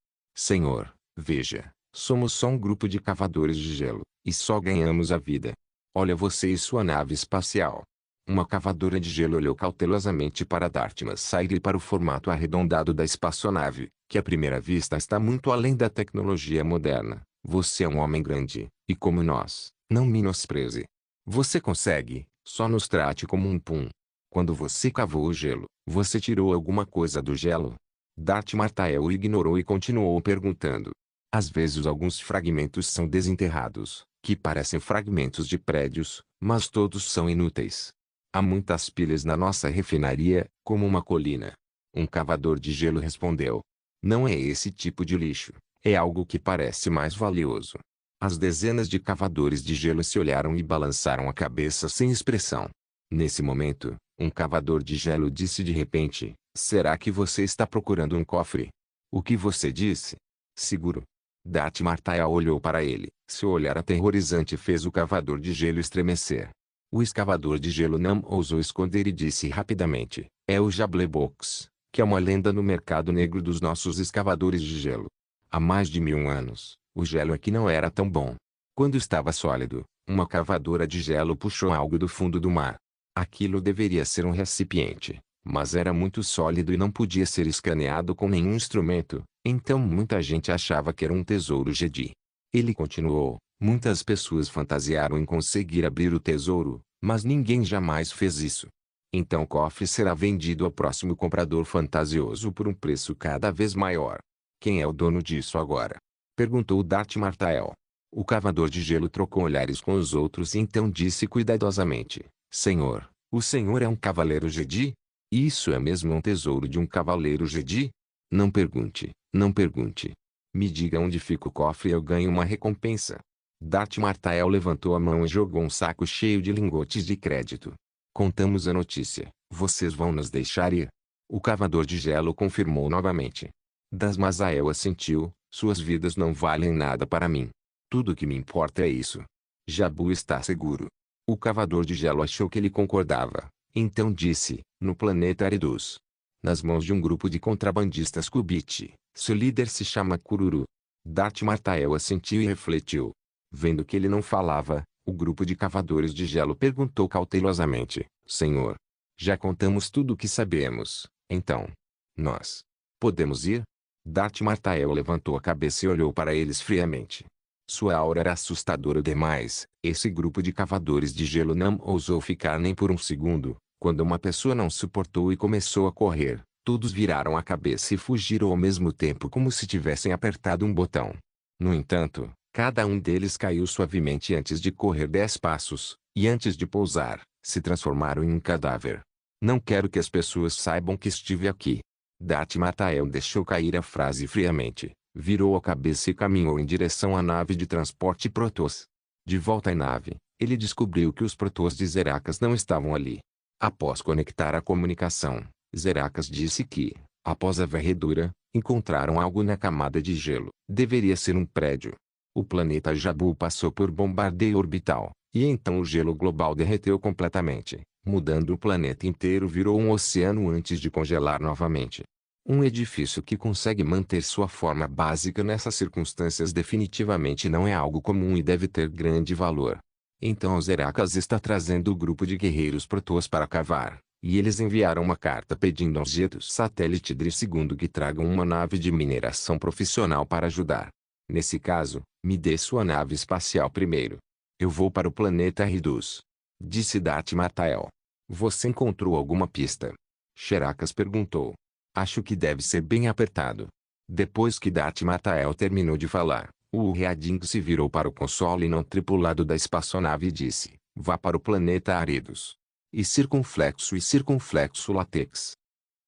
veja, somos só um grupo de cavadores de gelo, e só ganhamos a vida. Olha você e sua nave espacial. Uma cavadora de gelo olhou cautelosamente para Darth Martael e para o formato arredondado da espaçonave, que à primeira vista está muito além da tecnologia moderna. Você é um homem grande, e como nós, não menospreze. Você consegue, só nos trate como um pum. Quando você cavou o gelo, você tirou alguma coisa do gelo? Darth Martael o ignorou e continuou perguntando. Às vezes alguns fragmentos são desenterrados, que parecem fragmentos de prédios, mas todos são inúteis. Há muitas pilhas na nossa refinaria, como uma colina. Um cavador de gelo respondeu. Não é esse tipo de lixo, é algo que parece mais valioso. As dezenas de cavadores de gelo se olharam e balançaram a cabeça sem expressão. Nesse momento, um cavador de gelo disse de repente, será que você está procurando um cofre? O que você disse? Seguro. Darth Martael olhou para ele. Seu olhar aterrorizante fez o cavador de gelo estremecer. O escavador de gelo não ousou esconder e disse rapidamente, é o Jablebox, que é uma lenda no mercado negro dos nossos escavadores de gelo. Há mais de 1000 anos, o gelo aqui não era tão bom. Quando estava sólido, uma cavadora de gelo puxou algo do fundo do mar. Aquilo deveria ser um recipiente, mas era muito sólido e não podia ser escaneado com nenhum instrumento, então muita gente achava que era um tesouro Jedi. Ele continuou, muitas pessoas fantasiaram em conseguir abrir o tesouro, mas ninguém jamais fez isso. Então o cofre será vendido ao próximo comprador fantasioso por um preço cada vez maior. Quem é o dono disso agora? Perguntou Darth Martael. O cavador de gelo trocou olhares com os outros e então disse cuidadosamente, Senhor, o senhor é um cavaleiro Jedi? Isso é mesmo um tesouro de um cavaleiro Jedi? Não pergunte, não pergunte. Me diga onde fica o cofre e eu ganho uma recompensa. Darth Martael levantou a mão e jogou um saco cheio de lingotes de crédito. Contamos a notícia, vocês vão nos deixar ir? O cavador de gelo confirmou novamente. Darth Martael assentiu, suas vidas não valem nada para mim. Tudo que me importa é isso. Jabu está seguro. O cavador de gelo achou que ele concordava. Então disse, no planeta Aridus. Nas mãos de um grupo de contrabandistas Kubit, seu líder se chama Kururu. Dart Martael assentiu e refletiu. Vendo que ele não falava, o grupo de cavadores de gelo perguntou cautelosamente, Senhor. Já contamos tudo o que sabemos, então. Nós podemos ir? Dart Martael levantou a cabeça e olhou para eles friamente. Sua aura era assustadora demais. Esse grupo de cavadores de gelo não ousou ficar nem por um segundo. Quando uma pessoa não suportou e começou a correr, todos viraram a cabeça e fugiram ao mesmo tempo como se tivessem apertado um botão. No entanto, cada um deles caiu suavemente antes de correr 10 passos, e antes de pousar, se transformaram em um cadáver. Não quero que as pessoas saibam que estive aqui. Dart Martael deixou cair a frase friamente, virou a cabeça e caminhou em direção à nave de transporte Protoss. De volta à nave, ele descobriu que os Protoss de Zeracas não estavam ali. Após conectar a comunicação, Zeracas disse que, após a varredura, encontraram algo na camada de gelo. Deveria ser um prédio. O planeta Jabu passou por bombardeio orbital, e então o gelo global derreteu completamente, mudando o planeta inteiro virou um oceano antes de congelar novamente. Um edifício que consegue manter sua forma básica nessas circunstâncias definitivamente não é algo comum e deve ter grande valor. Então Zeracas está trazendo o grupo de guerreiros Protoss para cavar, e eles enviaram uma carta pedindo aos jetos satélite Dri II que tragam uma nave de mineração profissional para ajudar. Nesse caso, me dê sua nave espacial primeiro. Eu vou para o planeta Aridus. Disse Dart Martael. Você encontrou alguma pista? Zeracas perguntou. Acho que deve ser bem apertado. Depois que Dart Martael terminou de falar, o Reading se virou para o console não tripulado da espaçonave e disse, vá para o planeta Aridus. E circunflexo látex.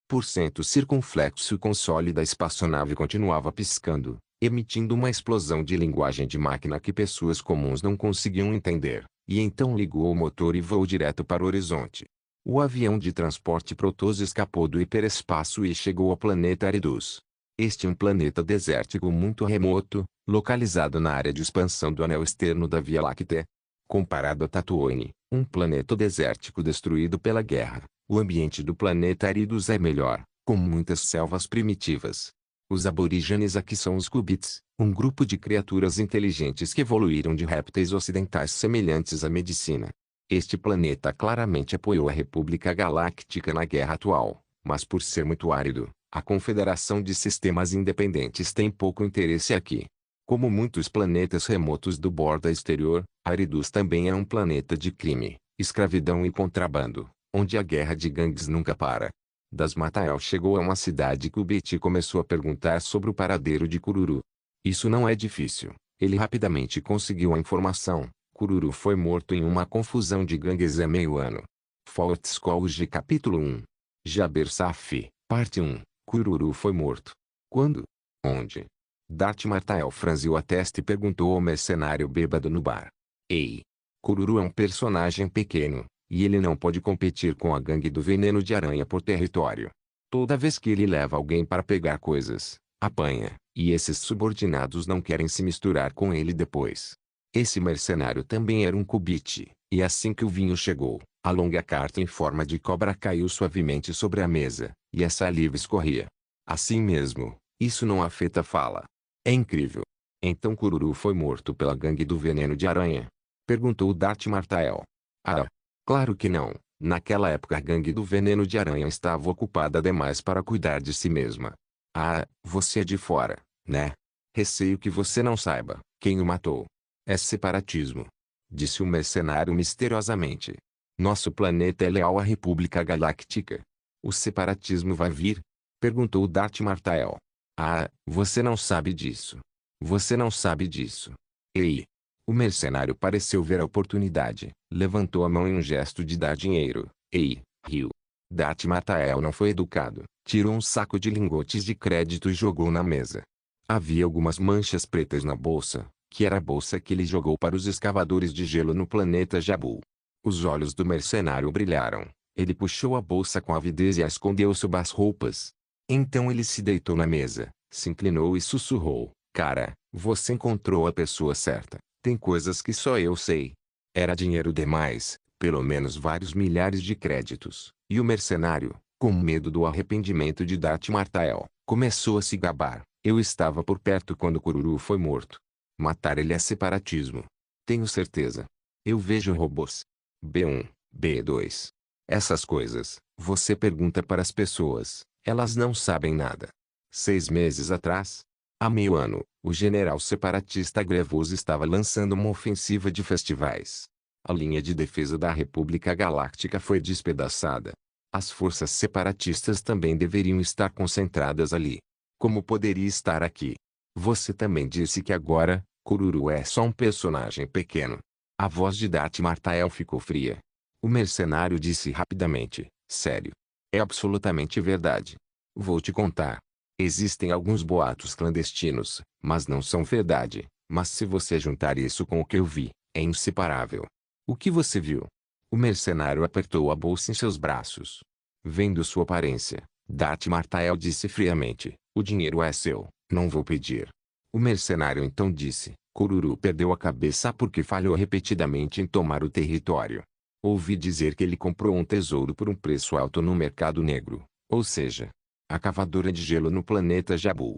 Por cento circunflexo o console da espaçonave continuava piscando, emitindo uma explosão de linguagem de máquina que pessoas comuns não conseguiam entender, e então ligou o motor e voou direto para o horizonte. O avião de transporte Protoss escapou do hiperespaço e chegou ao planeta Aridus. Este é um planeta desértico muito remoto, localizado na área de expansão do anel externo da Via Láctea. Comparado a Tatooine, um planeta desértico destruído pela guerra, o ambiente do planeta Aridus é melhor, com muitas selvas primitivas. Os aborígenes aqui são os Kubits, um grupo de criaturas inteligentes que evoluíram de répteis ocidentais semelhantes à medicina. Este planeta claramente apoiou a República Galáctica na guerra atual, mas por ser muito árido, a Confederação de Sistemas Independentes tem pouco interesse aqui. Como muitos planetas remotos do borda exterior, Aridus também é um planeta de crime, escravidão e contrabando, onde a guerra de gangues nunca para. Das Martael chegou a uma cidade Kubit e começou a perguntar sobre o paradeiro de Kururu. Isso não é difícil, ele rapidamente conseguiu a informação. Kururu foi morto em uma confusão de gangues há meio ano. Fortscrolls capítulo 1. Jaber Saf, parte 1. Kururu foi morto. Quando? Onde? Dart Martael franziu a testa e perguntou ao mercenário bêbado no bar. Ei! Kururu é um personagem pequeno, e ele não pode competir com a gangue do veneno de aranha por território. Toda vez que ele leva alguém para pegar coisas, apanha, e esses subordinados não querem se misturar com ele depois. Esse mercenário também era um Kubit, e assim que o vinho chegou, a longa carta em forma de cobra caiu suavemente sobre a mesa, e a saliva escorria. Assim mesmo, isso não afeta a fala. É incrível. Então Kururu foi morto pela gangue do veneno de aranha? Perguntou Dart Martael. Ah, claro que não. Naquela época a gangue do veneno de aranha estava ocupada demais para cuidar de si mesma. Ah, você é de fora, né? Receio que você não saiba quem o matou. É separatismo. Disse o mercenário misteriosamente. Nosso planeta é leal à República Galáctica. O separatismo vai vir? Perguntou Dart Martael. Ah, você não sabe disso. Você não sabe disso. Ei! O mercenário pareceu ver a oportunidade, levantou a mão em um gesto de dar dinheiro. Ei, riu. Dart Martael não foi educado, tirou um saco de lingotes de crédito e jogou na mesa. Havia algumas manchas pretas na bolsa, que era a bolsa que ele jogou para os escavadores de gelo no planeta Jabu. Os olhos do mercenário brilharam. Ele puxou a bolsa com avidez e a escondeu sob as roupas. Então ele se deitou na mesa, se inclinou e sussurrou. Cara, você encontrou a pessoa certa. Tem coisas que só eu sei. Era dinheiro demais, pelo menos vários milhares de créditos, e o mercenário, com medo do arrependimento de Dart Martael, começou a se gabar. Eu estava por perto quando Kururu foi morto. Matar ele é separatismo. Tenho certeza. Eu vejo robôs. B1, B2. Essas coisas, você pergunta para as pessoas, elas não sabem nada. 6 meses atrás, há meio ano, o general separatista Grevos estava lançando uma ofensiva de festivais. A linha de defesa da República Galáctica foi despedaçada. As forças separatistas também deveriam estar concentradas ali. Como poderia estar aqui? Você também disse que agora, Kururu é só um personagem pequeno. A voz de Dart Martael ficou fria. O mercenário disse rapidamente, sério. É absolutamente verdade. Vou te contar. Existem alguns boatos clandestinos, mas não são verdade. Mas se você juntar isso com o que eu vi, é inseparável. O que você viu? O mercenário apertou a bolsa em seus braços. Vendo sua aparência, Dart Martael disse friamente, o dinheiro é seu, não vou pedir. O mercenário então disse, Kururu perdeu a cabeça porque falhou repetidamente em tomar o território. Ouvi dizer que ele comprou um tesouro por um preço alto no mercado negro, ou seja, a cavadora de gelo no planeta Jabu.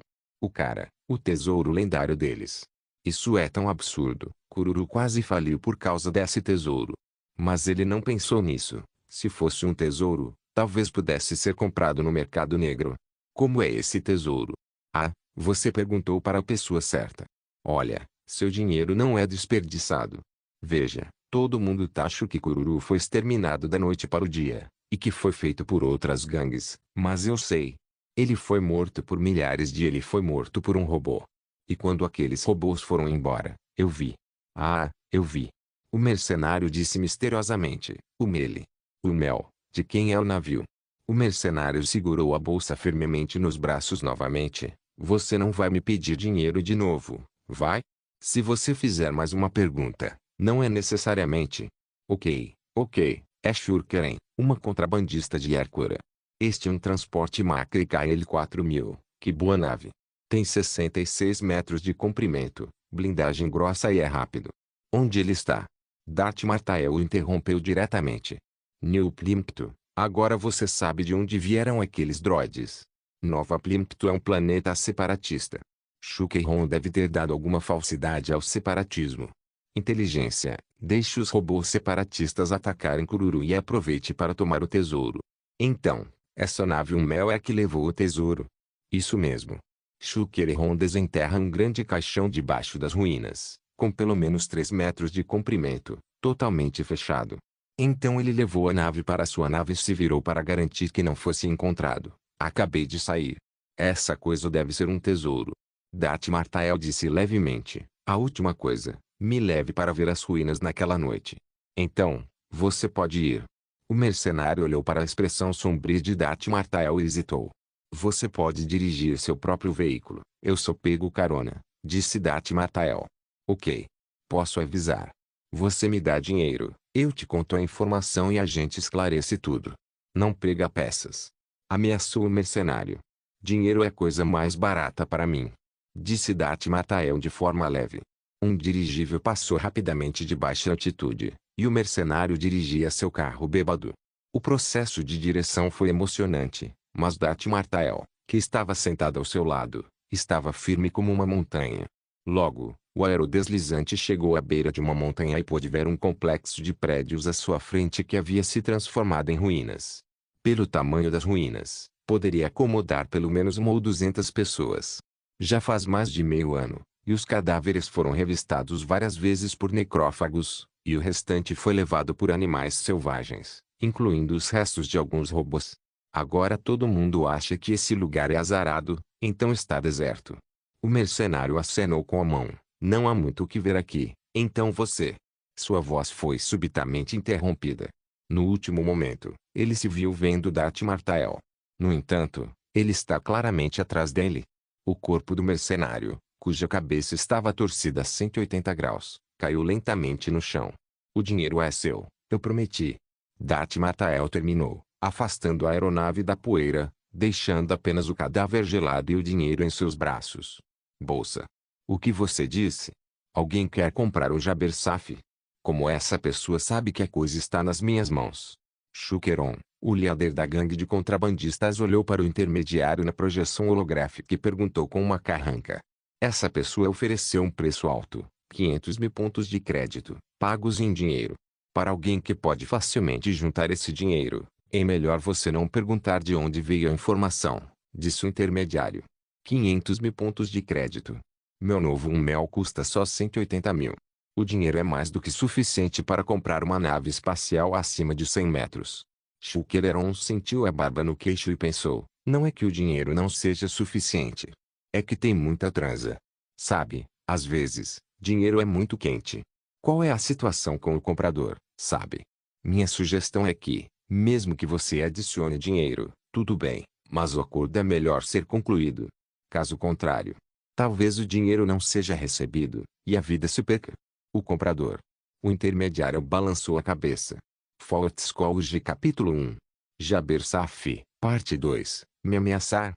O tesouro lendário deles. Isso é tão absurdo, Kururu quase faliu por causa desse tesouro. Mas ele não pensou nisso. Se fosse um tesouro, talvez pudesse ser comprado no mercado negro. Como é esse tesouro? Ah, você perguntou para a pessoa certa. Olha, seu dinheiro não é desperdiçado. Veja, todo mundo taxa que Kururu foi exterminado da noite para o dia, e que foi feito por outras gangues, mas eu sei. Ele foi morto por milhares de ele foi morto por um robô. E quando aqueles robôs foram embora, eu vi. Ah, eu vi. O mercenário disse misteriosamente, o Mele. O Mel, de quem é o navio? O mercenário segurou a bolsa firmemente nos braços novamente. Você não vai me pedir dinheiro de novo, vai? Se você fizer mais uma pergunta, não é necessariamente. Ok, é Shurkeren, uma contrabandista de Hércora. Este é um transporte Macra KL-4000, que boa nave. Tem 66 metros de comprimento, blindagem grossa e é rápido. Onde ele está? Dart Martael o interrompeu diretamente. New Plimpto, agora você sabe de onde vieram aqueles droids. Nova Plimpto é um planeta separatista. Shukeiron deve ter dado alguma falsidade ao separatismo. Inteligência, deixe os robôs separatistas atacarem Kururu e aproveite para tomar o tesouro. Então, essa nave Mel é a que levou o tesouro. Isso mesmo. Shukeiron desenterra um grande caixão debaixo das ruínas, com pelo menos 3 metros de comprimento, totalmente fechado. Então ele levou a nave para sua nave e se virou para garantir que não fosse encontrado. Acabei de sair. Essa coisa deve ser um tesouro. Dart Martael disse levemente, a última coisa, me leve para ver as ruínas naquela noite. Então, você pode ir. O mercenário olhou para a expressão sombria de Dart Martael e hesitou. Você pode dirigir seu próprio veículo, eu só pego carona, disse Dart Martael. Ok. Posso avisar. Você me dá dinheiro, eu te conto a informação e a gente esclarece tudo. Não prega peças. Ameaçou o mercenário. Dinheiro é coisa mais barata para mim. Disse Dart Martael de forma leve. Um dirigível passou rapidamente de baixa altitude, e o mercenário dirigia seu carro bêbado. O processo de direção foi emocionante, mas Dart Martael, que estava sentado ao seu lado, estava firme como uma montanha. Logo, o aerodeslizante chegou à beira de uma montanha e pôde ver um complexo de prédios à sua frente que havia se transformado em ruínas. Pelo tamanho das ruínas, poderia acomodar pelo menos 1 ou 200 pessoas. Já faz mais de meio ano, e os cadáveres foram revistados várias vezes por necrófagos, e o restante foi levado por animais selvagens, incluindo os restos de alguns robôs. Agora todo mundo acha que esse lugar é azarado, então está deserto. O mercenário acenou com a mão. Não há muito o que ver aqui, então você. Sua voz foi subitamente interrompida. No último momento, ele se viu vendo Dart Martael. No entanto, ele está claramente atrás dele. O corpo do mercenário, cuja cabeça estava torcida a 180 graus, caiu lentamente no chão. O dinheiro é seu, eu prometi. Dart Martael terminou, afastando a aeronave da poeira, deixando apenas o cadáver gelado e o dinheiro em seus braços. Bolsa. O que você disse? Alguém quer comprar o Jabersaf? Como essa pessoa sabe que a coisa está nas minhas mãos? Shukeron, o líder da gangue de contrabandistas, olhou para o intermediário na projeção holográfica e perguntou com uma carranca. Essa pessoa ofereceu um preço alto, 500 mil pontos de crédito, pagos em dinheiro. Para alguém que pode facilmente juntar esse dinheiro, é melhor você não perguntar de onde veio a informação, disse o intermediário. 500 mil pontos de crédito. Meu novo mel custa só 180 mil. O dinheiro é mais do que suficiente para comprar uma nave espacial acima de 100 metros. Shukeron sentiu a barba no queixo e pensou, não é que o dinheiro não seja suficiente. É que tem muita transa. Sabe, às vezes, dinheiro é muito quente. Qual é a situação com o comprador, sabe? Minha sugestão é que, mesmo que você adicione dinheiro, tudo bem, mas o acordo é melhor ser concluído. Caso contrário, talvez o dinheiro não seja recebido, e a vida se perca. O comprador. O intermediário balançou a cabeça. Fortescue capítulo 1. Jabersaf, parte 2. Me ameaçar?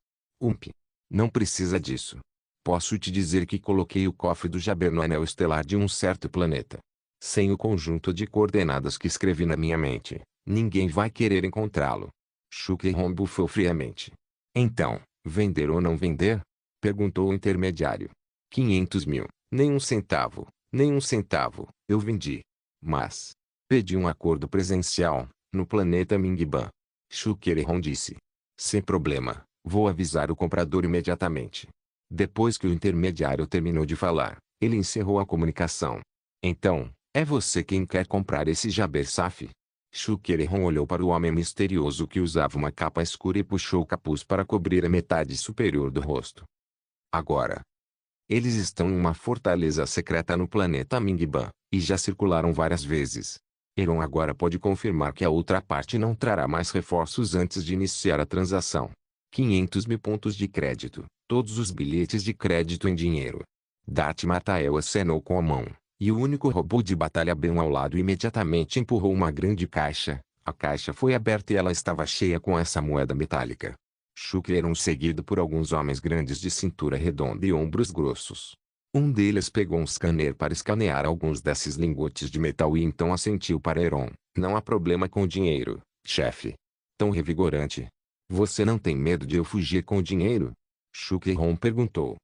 Não precisa disso. Posso te dizer que coloquei o cofre do Jaber no anel estelar de um certo planeta. Sem o conjunto de coordenadas que escrevi na minha mente, ninguém vai querer encontrá-lo. Shukeron bufou friamente. Então, vender ou não vender? Perguntou o intermediário. 500 mil, nem um centavo, nem um centavo, eu vendi. Mas, pedi um acordo presencial, no planeta Mingban. Shukeron disse. Sem problema, vou avisar o comprador imediatamente. Depois que o intermediário terminou de falar, ele encerrou a comunicação. Então, é você quem quer comprar esse Jabersaf? Shukeron olhou para o homem misterioso que usava uma capa escura e puxou o capuz para cobrir a metade superior do rosto. Agora, eles estão em uma fortaleza secreta no planeta Mingban, e já circularam várias vezes. Heron agora pode confirmar que a outra parte não trará mais reforços antes de iniciar a transação. 500 mil pontos de crédito, todos os bilhetes de crédito em dinheiro. Dati Matael acenou com a mão, e o único robô de batalha bem ao lado imediatamente empurrou uma grande caixa. A caixa foi aberta e ela estava cheia com essa moeda metálica. Shukeron seguido por alguns homens grandes de cintura redonda e ombros grossos. Um deles pegou um scanner para escanear alguns desses lingotes de metal e então assentiu para Heron. Não há problema com o dinheiro, chefe. Tão revigorante. Você não tem medo de eu fugir com o dinheiro? Shukeron perguntou.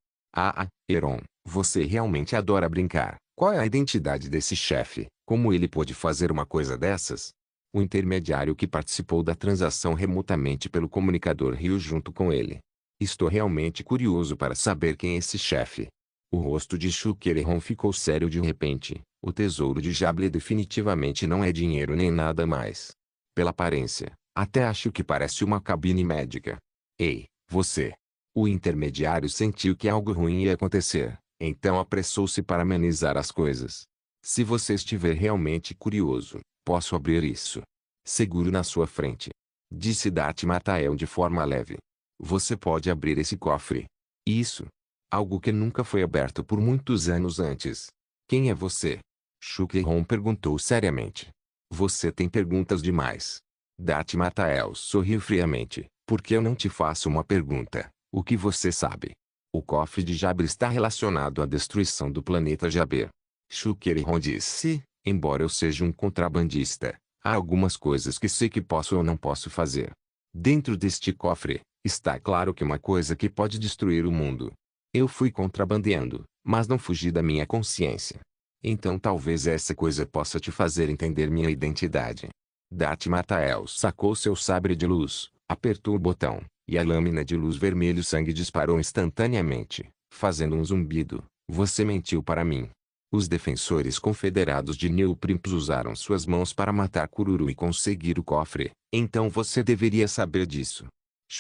Heron, você realmente adora brincar. Qual é a identidade desse chefe? Como ele pôde fazer uma coisa dessas? O intermediário que participou da transação remotamente pelo comunicador riu junto com ele. Estou realmente curioso para saber quem é esse chefe. O rosto de Shukeron ficou sério de repente. O tesouro de Jable definitivamente não é dinheiro nem nada mais. Pela aparência, até acho que parece uma cabine médica. Ei, você. O intermediário sentiu que algo ruim ia acontecer, então apressou-se para amenizar as coisas. Se você estiver realmente curioso, posso abrir isso. Seguro na sua frente. Disse Dati Matael de forma leve. Você pode abrir esse cofre. Isso. Algo que nunca foi aberto por muitos anos antes. Quem é você? Shukeron perguntou seriamente. Você tem perguntas demais. Dati Matael sorriu friamente. Por que eu não te faço uma pergunta? O que você sabe? O cofre de Jaber está relacionado à destruição do planeta Jaber. Shukeron disse, embora eu seja um contrabandista, há algumas coisas que sei que posso ou não posso fazer. Dentro deste cofre, está claro que uma coisa que pode destruir o mundo. Eu fui contrabandeando, mas não fugi da minha consciência. Então talvez essa coisa possa te fazer entender minha identidade. Dati Matael sacou seu sabre de luz, apertou o botão, e a lâmina de luz vermelho sangue disparou instantaneamente, fazendo um zumbido. Você mentiu para mim. Os defensores confederados de New Primpus usaram suas mãos para matar Kururu e conseguir o cofre, então você deveria saber disso.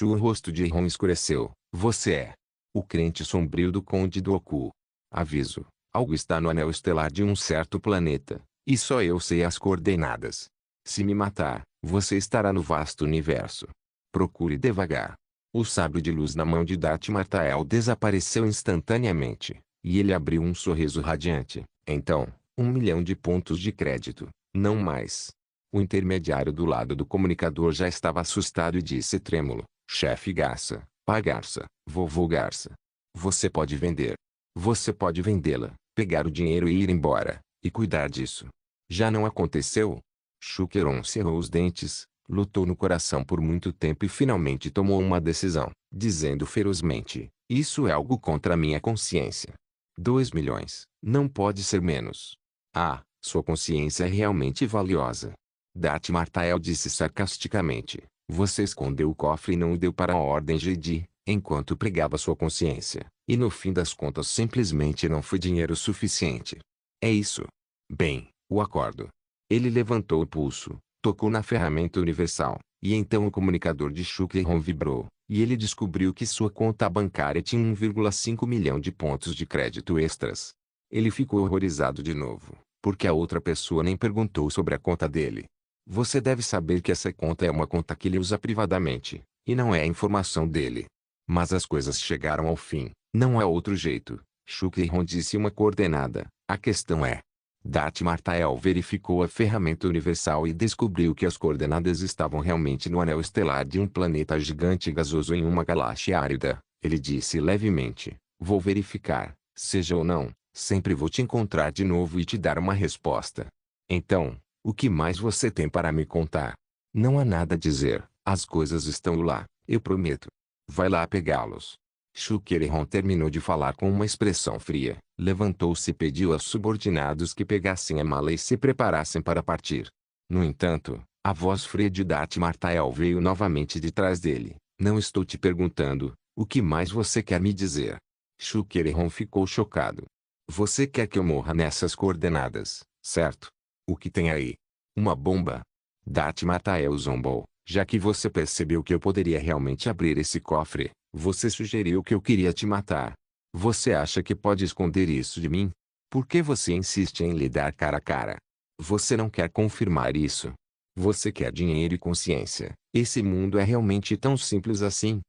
O rosto de Heron escureceu. Você é o crente sombrio do Conde do Oku. Aviso. Algo está no anel estelar de um certo planeta, e só eu sei as coordenadas. Se me matar, você estará no vasto universo. Procure devagar. O sabre de luz na mão de Dati Matael desapareceu instantaneamente, e ele abriu um sorriso radiante. Então, 1 milhão de pontos de crédito, não mais. O intermediário do lado do comunicador já estava assustado e disse trêmulo, chefe Garça, pá Garça, vovô Garça. Você pode vender. Você pode vendê-la, pegar o dinheiro e ir embora, e cuidar disso. Já não aconteceu? Shukeron cerrou os dentes, lutou no coração por muito tempo e finalmente tomou uma decisão, dizendo ferozmente: isso é algo contra a minha consciência. 2 milhões, não pode ser menos. Ah, sua consciência é realmente valiosa. Dat Martael disse sarcasticamente: você escondeu o cofre e não o deu para a Ordem Jedi, enquanto pregava sua consciência, e no fim das contas simplesmente não foi dinheiro suficiente. É isso. Bem, o acordo. Ele levantou o pulso, tocou na ferramenta universal, e então o comunicador de Shukeron vibrou, e ele descobriu que sua conta bancária tinha 1,5 milhão de pontos de crédito extras. Ele ficou horrorizado de novo, porque a outra pessoa nem perguntou sobre a conta dele. Você deve saber que essa conta é uma conta que ele usa privadamente, e não é a informação dele. Mas as coisas chegaram ao fim, não há outro jeito. Shukeron disse uma coordenada, a questão é. Dat Martael verificou a ferramenta universal e descobriu que as coordenadas estavam realmente no anel estelar de um planeta gigante gasoso em uma galáxia árida. Ele disse levemente: vou verificar, seja ou não, sempre vou te encontrar de novo e te dar uma resposta. Então, o que mais você tem para me contar? Não há nada a dizer, as coisas estão lá, eu prometo. Vai lá pegá-los. Shukeron terminou de falar com uma expressão fria, levantou-se e pediu aos subordinados que pegassem a mala e se preparassem para partir. No entanto, a voz fria de Dat Martael veio novamente de trás dele. Não estou te perguntando, o que mais você quer me dizer? Shukeron ficou chocado. Você quer que eu morra nessas coordenadas, certo? O que tem aí? Uma bomba? Dat Martael zombou. Já que você percebeu que eu poderia realmente abrir esse cofre, você sugeriu que eu queria te matar. Você acha que pode esconder isso de mim? Por que você insiste em lidar cara a cara? Você não quer confirmar isso. Você quer dinheiro e consciência. Esse mundo é realmente tão simples assim?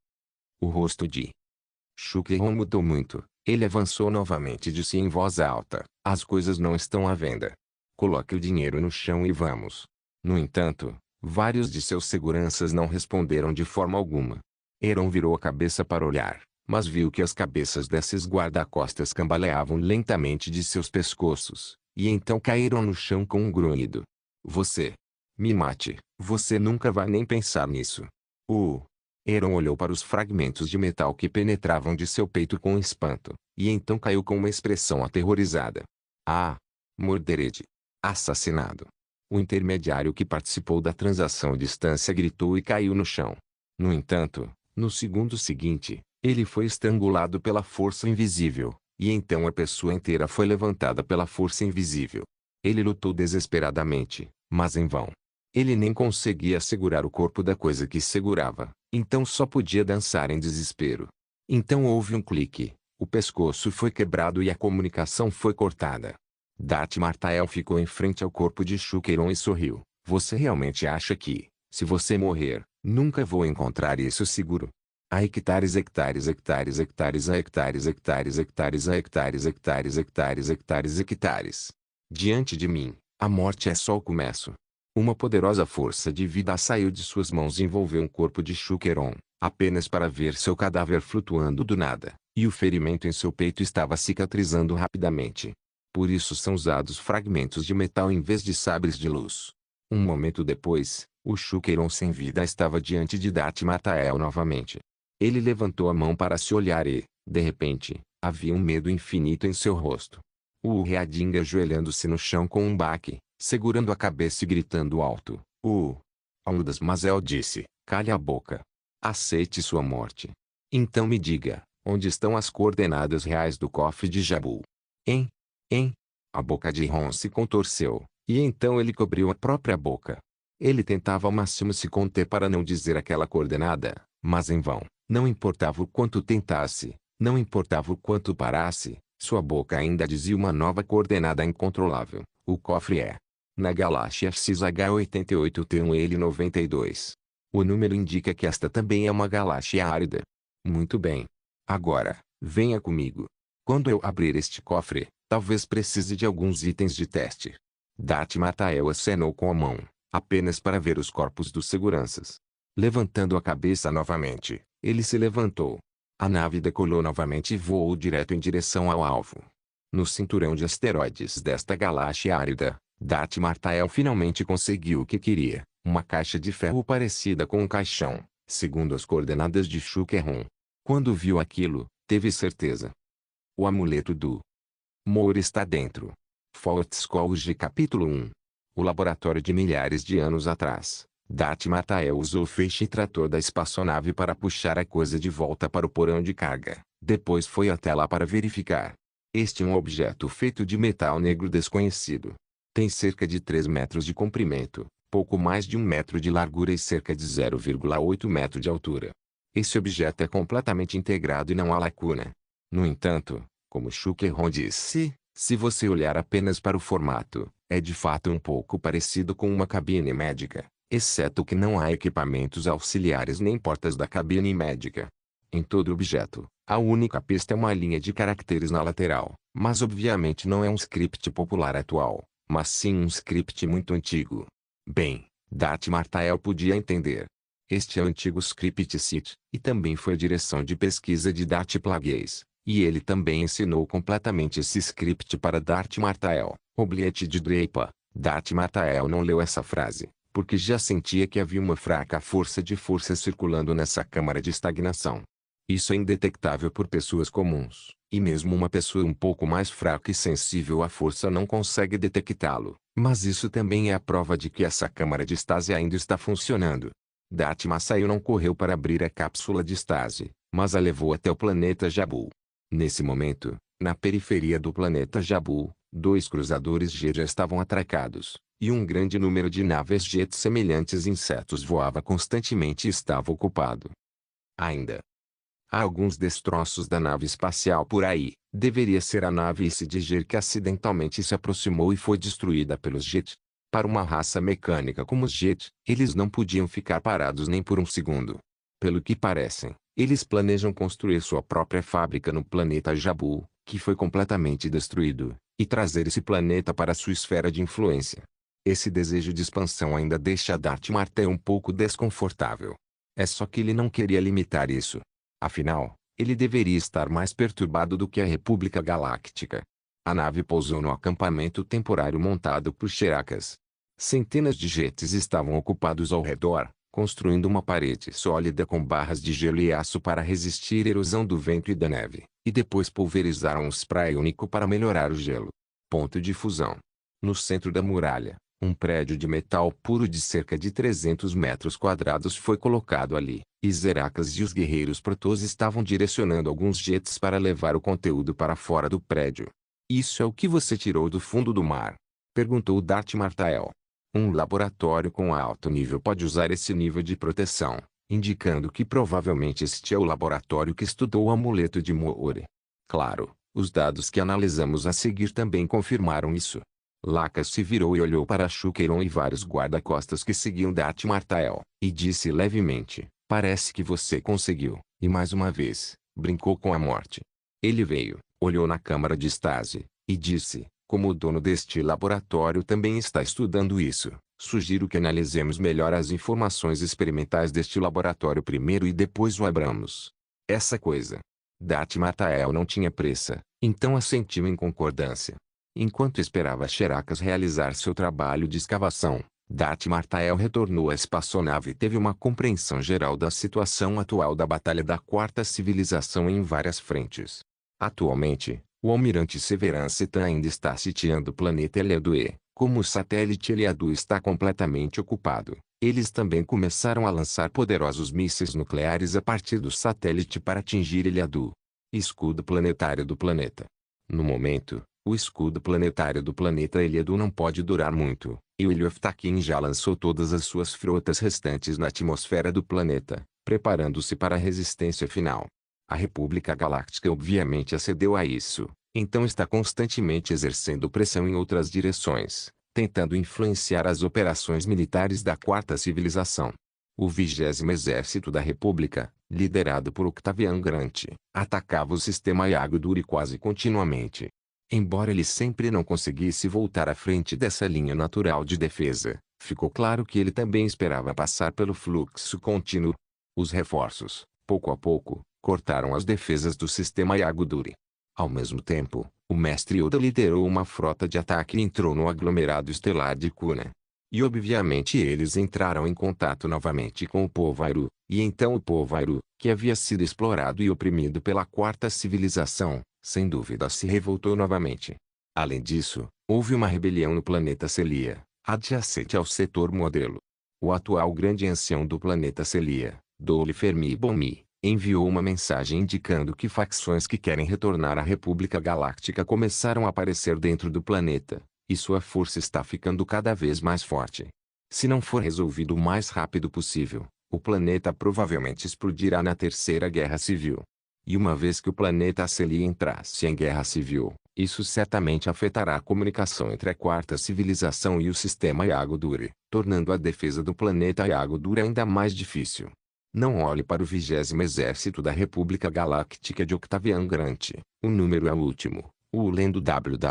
O rosto de Shukeron mudou muito. Ele avançou novamente e disse em voz alta: as coisas não estão à venda. Coloque o dinheiro no chão e vamos. No entanto, vários de seus seguranças não responderam de forma alguma. Heron virou a cabeça para olhar, mas viu que as cabeças desses guarda-costas cambaleavam lentamente de seus pescoços, e então caíram no chão com um grunhido. Você me mate, você nunca vai nem pensar nisso. Heron olhou para os fragmentos de metal que penetravam de seu peito com espanto, e então caiu com uma expressão aterrorizada. Ah! Mordered. Assassinado. O intermediário que participou da transação à distância gritou e caiu no chão. No entanto, no segundo seguinte, ele foi estrangulado pela força invisível, e então a pessoa inteira foi levantada pela força invisível. Ele lutou desesperadamente, mas em vão. Ele nem conseguia segurar o corpo da coisa que segurava, então só podia dançar em desespero. Então houve um clique, o pescoço foi quebrado e a comunicação foi cortada. Dat Martael ficou em frente ao corpo de Shukeron e sorriu. Você realmente acha que, se você morrer, nunca vou encontrar isso seguro? Há hectares, hectares, hectares, hectares, a hectares, hectares, hectares, a hectares, hectares, hectares, hectares, hectares. Diante de mim, a morte é só o começo. Uma poderosa força de vida saiu de suas mãos e envolveu o corpo de Shukeron, apenas para ver seu cadáver flutuando do nada, e o ferimento em seu peito estava cicatrizando rapidamente. Por isso são usados fragmentos de metal em vez de sabres de luz. Um momento depois, o Shukeron sem vida estava diante de Dat Martael novamente. Ele levantou a mão para se olhar e, de repente, havia um medo infinito em seu rosto. O Reading ajoelhando-se no chão com um baque, segurando a cabeça e gritando alto. Audas Mazel disse, calhe a boca. Aceite sua morte. Então me diga, onde estão as coordenadas reais do cofre de Jabu? Hein? A boca de Ron se contorceu, e então ele cobriu a própria boca. Ele tentava ao máximo se conter para não dizer aquela coordenada, mas em vão. Não importava o quanto tentasse, não importava o quanto parasse, sua boca ainda dizia uma nova coordenada incontrolável. O cofre é na galáxia XH88T1L92. O número indica que esta também é uma galáxia árida. Muito bem. Agora, venha comigo. Quando eu abrir este cofre, talvez precise de alguns itens de teste. Dat Martael acenou com a mão, apenas para ver os corpos dos seguranças. Levantando a cabeça novamente, ele se levantou. A nave decolou novamente e voou direto em direção ao alvo. No cinturão de asteroides desta galáxia árida, Darth Martael finalmente conseguiu o que queria, uma caixa de ferro parecida com um caixão, segundo as coordenadas de Shukeron. Quando viu aquilo, teve certeza. O amuleto do Moore está dentro. Fortescue capítulo 1. O laboratório de milhares de anos atrás. Darth Martael usou o feixe trator da espaçonave para puxar a coisa de volta para o porão de carga. Depois foi até lá para verificar. Este é um objeto feito de metal negro desconhecido. Tem cerca de 3 metros de comprimento, pouco mais de 1 metro de largura e cerca de 0,8 metro de altura. Esse objeto é completamente integrado e não há lacuna. No entanto, como Shukeron disse, se você olhar apenas para o formato, é de fato um pouco parecido com uma cabine médica, exceto que não há equipamentos auxiliares nem portas da cabine médica. Em todo objeto, a única pista é uma linha de caracteres na lateral, mas obviamente não é um script popular atual, mas sim um script muito antigo. Bem, Darth Martael podia entender. Este é o antigo script CIT, e também foi a direção de pesquisa de Darth Plagueis, e ele também ensinou completamente esse script para Darth Martael. Obliette de Draper. Darth Martael não leu essa frase, porque já sentia que havia uma fraca força de força circulando nessa câmara de estagnação. Isso é indetectável por pessoas comuns, e mesmo uma pessoa um pouco mais fraca e sensível à força não consegue detectá-lo, mas isso também é a prova de que essa câmara de estase ainda está funcionando. Darth Martael não correu para abrir a cápsula de estase, mas a levou até o planeta Jabu. Nesse momento, na periferia do planeta Jabu, 2 cruzadores Jet já estavam atracados, e um grande número de naves Jet semelhantes a insetos voava constantemente e estava ocupado. Ainda há alguns destroços da nave espacial por aí. Deveria ser a nave ICDG que acidentalmente se aproximou e foi destruída pelos Jet. Para uma raça mecânica como os Jet, eles não podiam ficar parados nem por um segundo. Pelo que parecem, eles planejam construir sua própria fábrica no planeta Jabu, que foi completamente destruído, e trazer esse planeta para sua esfera de influência. Esse desejo de expansão ainda deixa Darth Martael um pouco desconfortável. É só que ele não queria limitar isso. Afinal, ele deveria estar mais perturbado do que a República Galáctica. A nave pousou no acampamento temporário montado por Cherakas. Centenas de jets estavam ocupados ao redor, construindo uma parede sólida com barras de gelo e aço para resistir à erosão do vento e da neve, e depois pulverizaram um spray único para melhorar o gelo. Ponto de fusão. No centro da muralha, um prédio de metal puro de cerca de 300 metros quadrados foi colocado ali, e Zerakas e os guerreiros Protoss estavam direcionando alguns jets para levar o conteúdo para fora do prédio. "Isso é o que você tirou do fundo do mar?" perguntou Darth Martael. "Um laboratório com alto nível pode usar esse nível de proteção", indicando que provavelmente este é o laboratório que estudou o amuleto de Moore. Claro, os dados que analisamos a seguir também confirmaram isso. Lacas se virou e olhou para Shukeron e vários guarda-costas que seguiam Darth Martael, e disse levemente, "Parece que você conseguiu", e mais uma vez, brincou com a morte. Ele veio, olhou na câmara de estase, e disse, "Como o dono deste laboratório também está estudando isso, sugiro que analisemos melhor as informações experimentais deste laboratório primeiro e depois o abramos." Essa coisa. Darth Martael não tinha pressa, então assentiu em concordância. Enquanto esperava Cherakas realizar seu trabalho de escavação, Darth Martael retornou à espaçonave e teve uma compreensão geral da situação atual da Batalha da Quarta Civilização em várias frentes. Atualmente, o almirante Severance Tan ainda está sitiando o planeta Eliadu e, como o satélite Eliadu está completamente ocupado, eles também começaram a lançar poderosos mísseis nucleares a partir do satélite para atingir Eliadu. Escudo planetário do planeta. No momento, o escudo planetário do planeta Eliadu não pode durar muito, e o Iluftakin já lançou todas as suas frotas restantes na atmosfera do planeta, preparando-se para a resistência final. A República Galáctica obviamente acedeu a isso, então está constantemente exercendo pressão em outras direções, tentando influenciar as operações militares da Quarta Civilização. O 20º Exército da República, liderado por Octavian Grant, atacava o sistema Yagdur quase continuamente. Embora ele sempre não conseguisse voltar à frente dessa linha natural de defesa, ficou claro que ele também esperava passar pelo fluxo contínuo. Os reforços, pouco a pouco, cortaram as defesas do sistema Yagdur. Ao mesmo tempo, O mestre Yoda liderou uma frota de ataque e entrou no aglomerado estelar de Kuna. E obviamente eles entraram em contato novamente com o povo Airu, e então o povo Airu, que havia sido explorado e oprimido pela quarta civilização, sem dúvida se revoltou novamente. Além disso, houve uma rebelião no planeta Celia, adjacente ao setor modelo. O atual grande ancião do planeta Celia, Dole Fermi Bomi, enviou uma mensagem indicando que facções que querem retornar à República Galáctica começaram a aparecer dentro do planeta, e sua força está ficando cada vez mais forte. Se não for resolvido o mais rápido possível, o planeta provavelmente explodirá na Terceira Guerra Civil. E uma vez que o planeta Celia entrasse em guerra civil, isso certamente afetará a comunicação entre a quarta civilização e o sistema Yagudure, tornando a defesa do planeta Yagudure ainda mais difícil. Não olhe para o 20º Exército da República Galáctica de Octavian Grant, o número é o último, o lendo www.ukansu.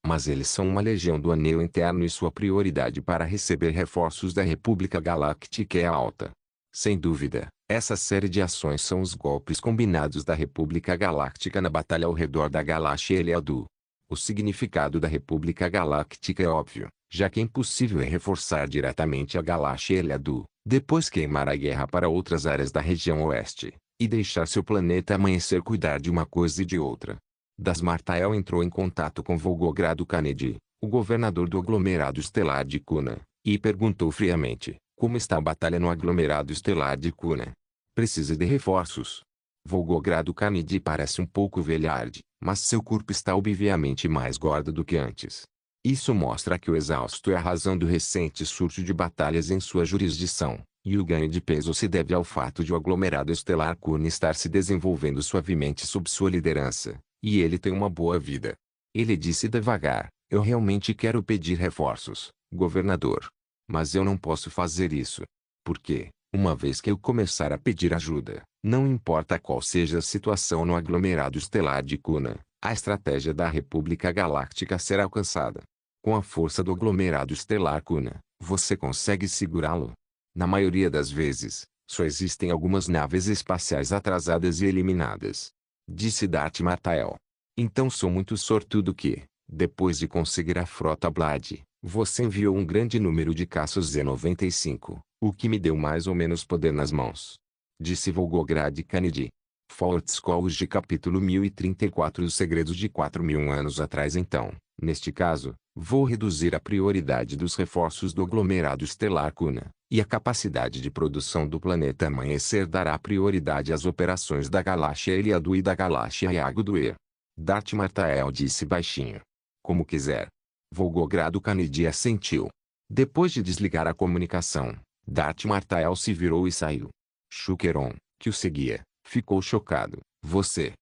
Mas eles são uma legião do anel interno e sua prioridade para receber reforços da República Galáctica é alta. Sem dúvida, essa série de ações são os golpes combinados da República Galáctica na batalha ao redor da Galáxia Eliadu. O significado da República Galáctica é óbvio, já que é impossível reforçar diretamente a Galáxia Eliadu, depois queimar a guerra para outras áreas da região oeste, e deixar seu planeta amanhecer cuidar de uma coisa e de outra. Das Martael entrou em contato com Volgogrado Kennedy, o governador do aglomerado estelar de Kuna, e perguntou friamente, como está a batalha no aglomerado estelar de Kuna? Precisa de reforços. Volgogrado Kennedy parece um pouco velharde, mas seu corpo está obviamente mais gordo do que antes. Isso mostra que o exausto é a razão do recente surto de batalhas em sua jurisdição, e o ganho de peso se deve ao fato de o aglomerado estelar Kuna estar se desenvolvendo suavemente sob sua liderança, e ele tem uma boa vida. Ele disse devagar, eu realmente quero pedir reforços, governador. Mas eu não posso fazer isso. Porque, uma vez que eu começar a pedir ajuda, não importa qual seja a situação no aglomerado estelar de Kuna, a estratégia da República Galáctica será alcançada. Com a força do aglomerado estelar Kuna, você consegue segurá-lo? Na maioria das vezes, só existem algumas naves espaciais atrasadas e eliminadas. Disse Darth Martael. Então sou muito sortudo que, depois de conseguir a frota Blade, você enviou um grande número de caças Z-95, o que me deu mais ou menos poder nas mãos. Disse Volgograd Kennedy. Fortscrolls de capítulo 1034 Os segredos de 4.000 anos atrás. Então, neste caso, vou reduzir a prioridade dos reforços do aglomerado estelar Kuna, e a capacidade de produção do planeta amanhecer dará prioridade às operações da Galáxia Eliadu e da Galáxia Yagudue. Darth Martael disse baixinho. Como quiser. Volgogrado Kennedy assentiu. Depois de desligar a comunicação, Darth Martael se virou e saiu. Shukeron, que o seguia, ficou chocado. Você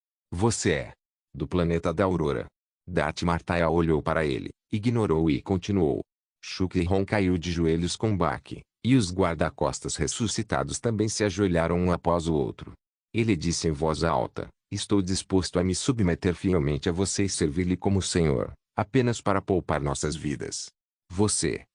é do planeta da Aurora. Darth Martael olhou para ele, ignorou e continuou. Shukeron caiu de joelhos com baque, e os guarda-costas ressuscitados também se ajoelharam um após o outro. Ele disse em voz alta, estou disposto a me submeter fielmente a você e servir-lhe como senhor, apenas para poupar nossas vidas. Você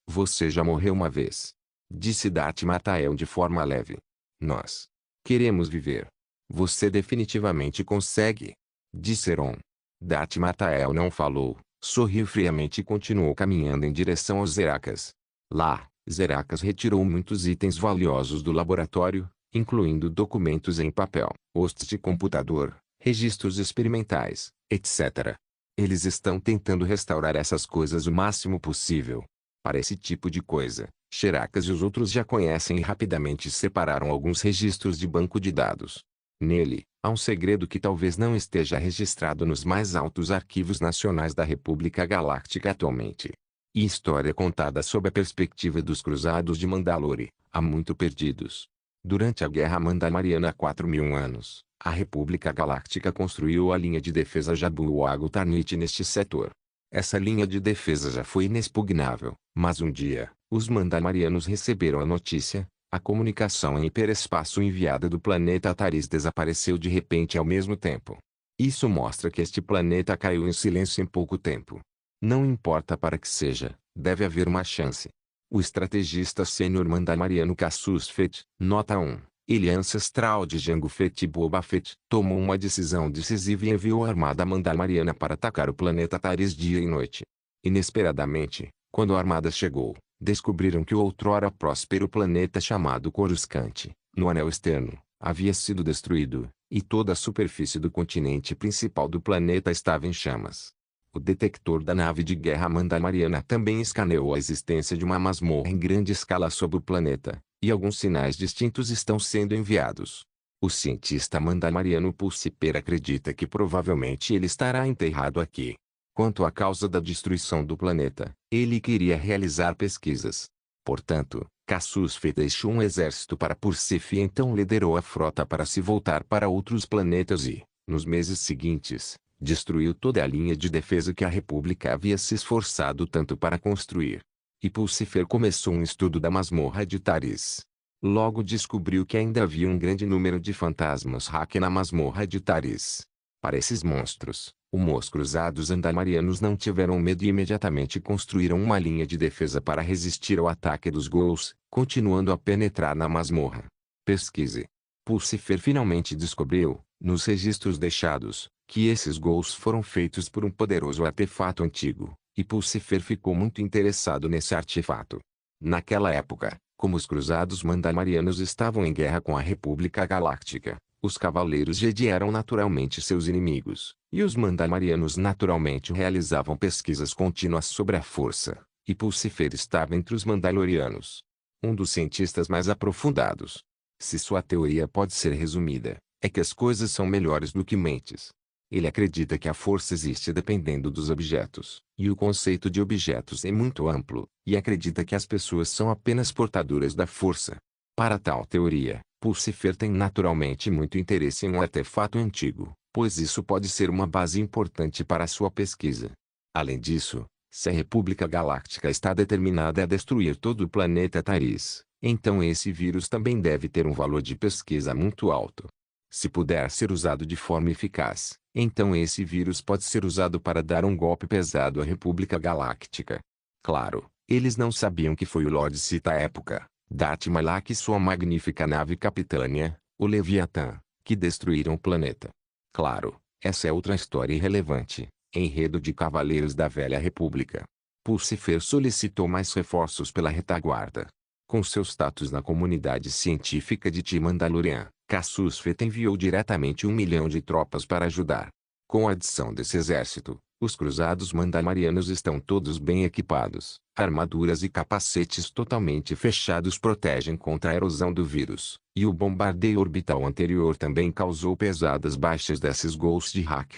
já morreu uma vez. Disse Darth Martael de forma leve. Nós queremos viver. Você definitivamente consegue. Disse Heron. Darth Martael não falou, sorriu friamente e continuou caminhando em direção aos Zeracas. Lá, Zeracas retirou muitos itens valiosos do laboratório, incluindo documentos em papel, hostes de computador, registros experimentais, etc. Eles estão tentando restaurar essas coisas o máximo possível. Para esse tipo de coisa, Xeracas e os outros já conhecem e rapidamente separaram alguns registros de banco de dados. Nele, há um segredo que talvez não esteja registrado nos mais altos arquivos nacionais da República Galáctica atualmente. E história contada sob a perspectiva dos Cruzados de Mandalore, há muito perdidos. Durante a Guerra Mandaloriana há 4.000 anos, a República Galáctica construiu a linha de defesa Jabu-Wago-Tarnit neste setor. Essa linha de defesa já foi inexpugnável, mas um dia, os Mandalorianos receberam a notícia, a comunicação em hiperespaço enviada do planeta Taris desapareceu de repente ao mesmo tempo. Isso mostra que este planeta caiu em silêncio em pouco tempo. Não importa para que seja, deve haver uma chance. O estrategista sênior Mandaloriano Cassius Fett, nota 1, Ele é ancestral de Jango Fett e Boba Fett. Tomou uma decisão decisiva e enviou a armada Mandaloriana para atacar o planeta Taris dia e noite. Inesperadamente, quando a armada chegou, descobriram que o outrora próspero planeta chamado Coruscant, no anel externo, havia sido destruído, e toda a superfície do continente principal do planeta estava em chamas. O detector da nave de guerra Mandaloriana também escaneou a existência de uma masmorra em grande escala sobre o planeta, e alguns sinais distintos estão sendo enviados. O cientista Mandaloriano Pulsiper acredita que provavelmente ele estará enterrado aqui. Quanto à causa da destruição do planeta, ele queria realizar pesquisas. Portanto, Cassius Fett deixou um exército para Pulsif e então liderou a frota para se voltar para outros planetas e, nos meses seguintes, destruiu toda a linha de defesa que a República havia se esforçado tanto para construir. E Pulsifer começou um estudo da masmorra de Taris. Logo descobriu que ainda havia um grande número de fantasmas hack na masmorra de Taris. Para esses monstros, os cruzados andamarianos não tiveram medo e imediatamente construíram uma linha de defesa para resistir ao ataque dos Ghouls, continuando a penetrar na masmorra. Pesquise. Pulsifer finalmente descobriu, nos registros deixados, que esses Ghouls foram feitos por um poderoso artefato antigo, e Pulsifer ficou muito interessado nesse artefato. Naquela época, como os cruzados mandalorianos estavam em guerra com a República Galáctica, os Cavaleiros Jedi eram naturalmente seus inimigos, e os Mandalorianos naturalmente realizavam pesquisas contínuas sobre a força, e Pulsifer estava entre os Mandalorianos. Um dos cientistas mais aprofundados. Se sua teoria pode ser resumida, é que as coisas são melhores do que mentes. Ele acredita que a força existe dependendo dos objetos, e o conceito de objetos é muito amplo, e acredita que as pessoas são apenas portadoras da força. Para tal teoria, Pulsifer tem naturalmente muito interesse em um artefato antigo, pois isso pode ser uma base importante para sua pesquisa. Além disso, se a República Galáctica está determinada a destruir todo o planeta Taris, então esse vírus também deve ter um valor de pesquisa muito alto. Se puder ser usado de forma eficaz, então esse vírus pode ser usado para dar um golpe pesado à República Galáctica. Claro, eles não sabiam que foi o Lord Sith à época, Darth Malak e sua magnífica nave capitânia, o Leviatã, que destruíram o planeta. Claro, essa é outra história irrelevante, enredo de Cavaleiros da Velha República. Pulsifer solicitou mais reforços pela retaguarda. Com seu status na comunidade científica de Ti-Mandalorian, Cassius Fett enviou diretamente 1 milhão de tropas para ajudar. Com a adição desse exército, os cruzados mandalorianos estão todos bem equipados. Armaduras e capacetes totalmente fechados protegem contra a erosão do vírus, e o bombardeio orbital anterior também causou pesadas baixas desses Ghouls de hack.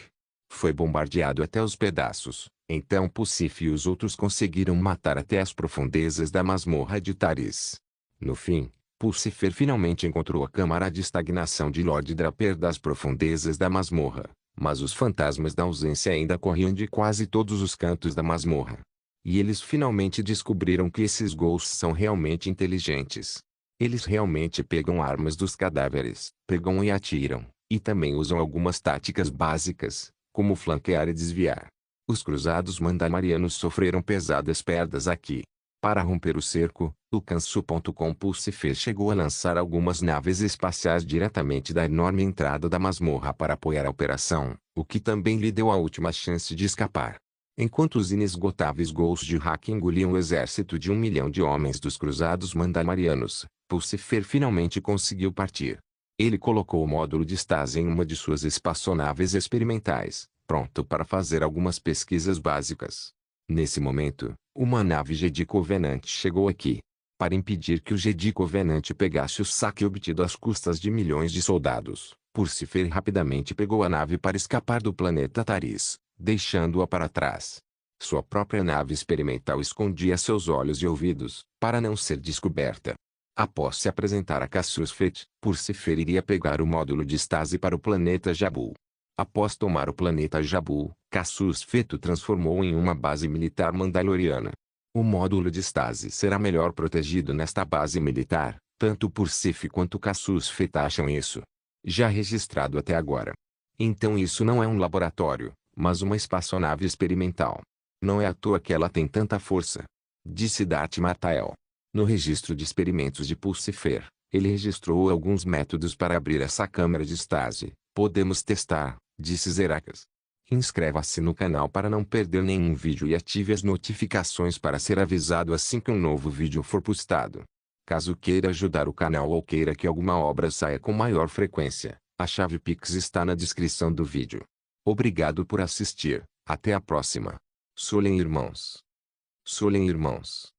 Foi bombardeado até os pedaços, então Pulsif e os outros conseguiram matar até as profundezas da masmorra de Taris. No fim, Pulsifer finalmente encontrou a câmara de estagnação de Lord Draper das profundezas da masmorra, mas os fantasmas da ausência ainda corriam de quase todos os cantos da masmorra. E eles finalmente descobriram que esses Ghouls são realmente inteligentes. Eles realmente pegam armas dos cadáveres, pegam e atiram, e também usam algumas táticas básicas, como flanquear e desviar. Os cruzados mandalorianos sofreram pesadas perdas aqui. Para romper o cerco, o Cansu.com Pulsifer chegou a lançar algumas naves espaciais diretamente da enorme entrada da masmorra para apoiar a operação, o que também lhe deu a última chance de escapar. Enquanto os inesgotáveis Ghouls de hack engoliam o exército de 1 milhão de homens dos cruzados mandalorianos, Pulsifer finalmente conseguiu partir. Ele colocou o módulo de estase em uma de suas espaçonaves experimentais, pronto para fazer algumas pesquisas básicas. Nesse momento, uma nave Jedi Covenant chegou aqui. Para impedir que o Jedi Covenant pegasse o saque obtido às custas de milhões de soldados, Pulsifer rapidamente pegou a nave para escapar do planeta Taris, deixando-a para trás. Sua própria nave experimental escondia seus olhos e ouvidos, para não ser descoberta. Após se apresentar a Cassius Fett, Pulsifer iria pegar o módulo de estase para o planeta Jabu. Após tomar o planeta Jabu, Cassius Fett o transformou em uma base militar mandaloriana. O módulo de estase será melhor protegido nesta base militar, tanto Pulsif quanto Cassius Fett acham isso. Já registrado até agora. Então isso não é um laboratório, mas uma espaçonave experimental. Não é à toa que ela tem tanta força. Disse Darth Martael. No registro de experimentos de Pulsifer, Ele registrou alguns métodos para abrir essa câmera de Stasi. Podemos testar, disse Zeracas. Inscreva-se no canal para não perder nenhum vídeo e ative as notificações para ser avisado assim que um novo vídeo for postado. Caso queira ajudar o canal ou queira que alguma obra saia com maior frequência, a chave Pix está na descrição do vídeo. Obrigado por assistir, até a próxima. Solem irmãos. Solem irmãos.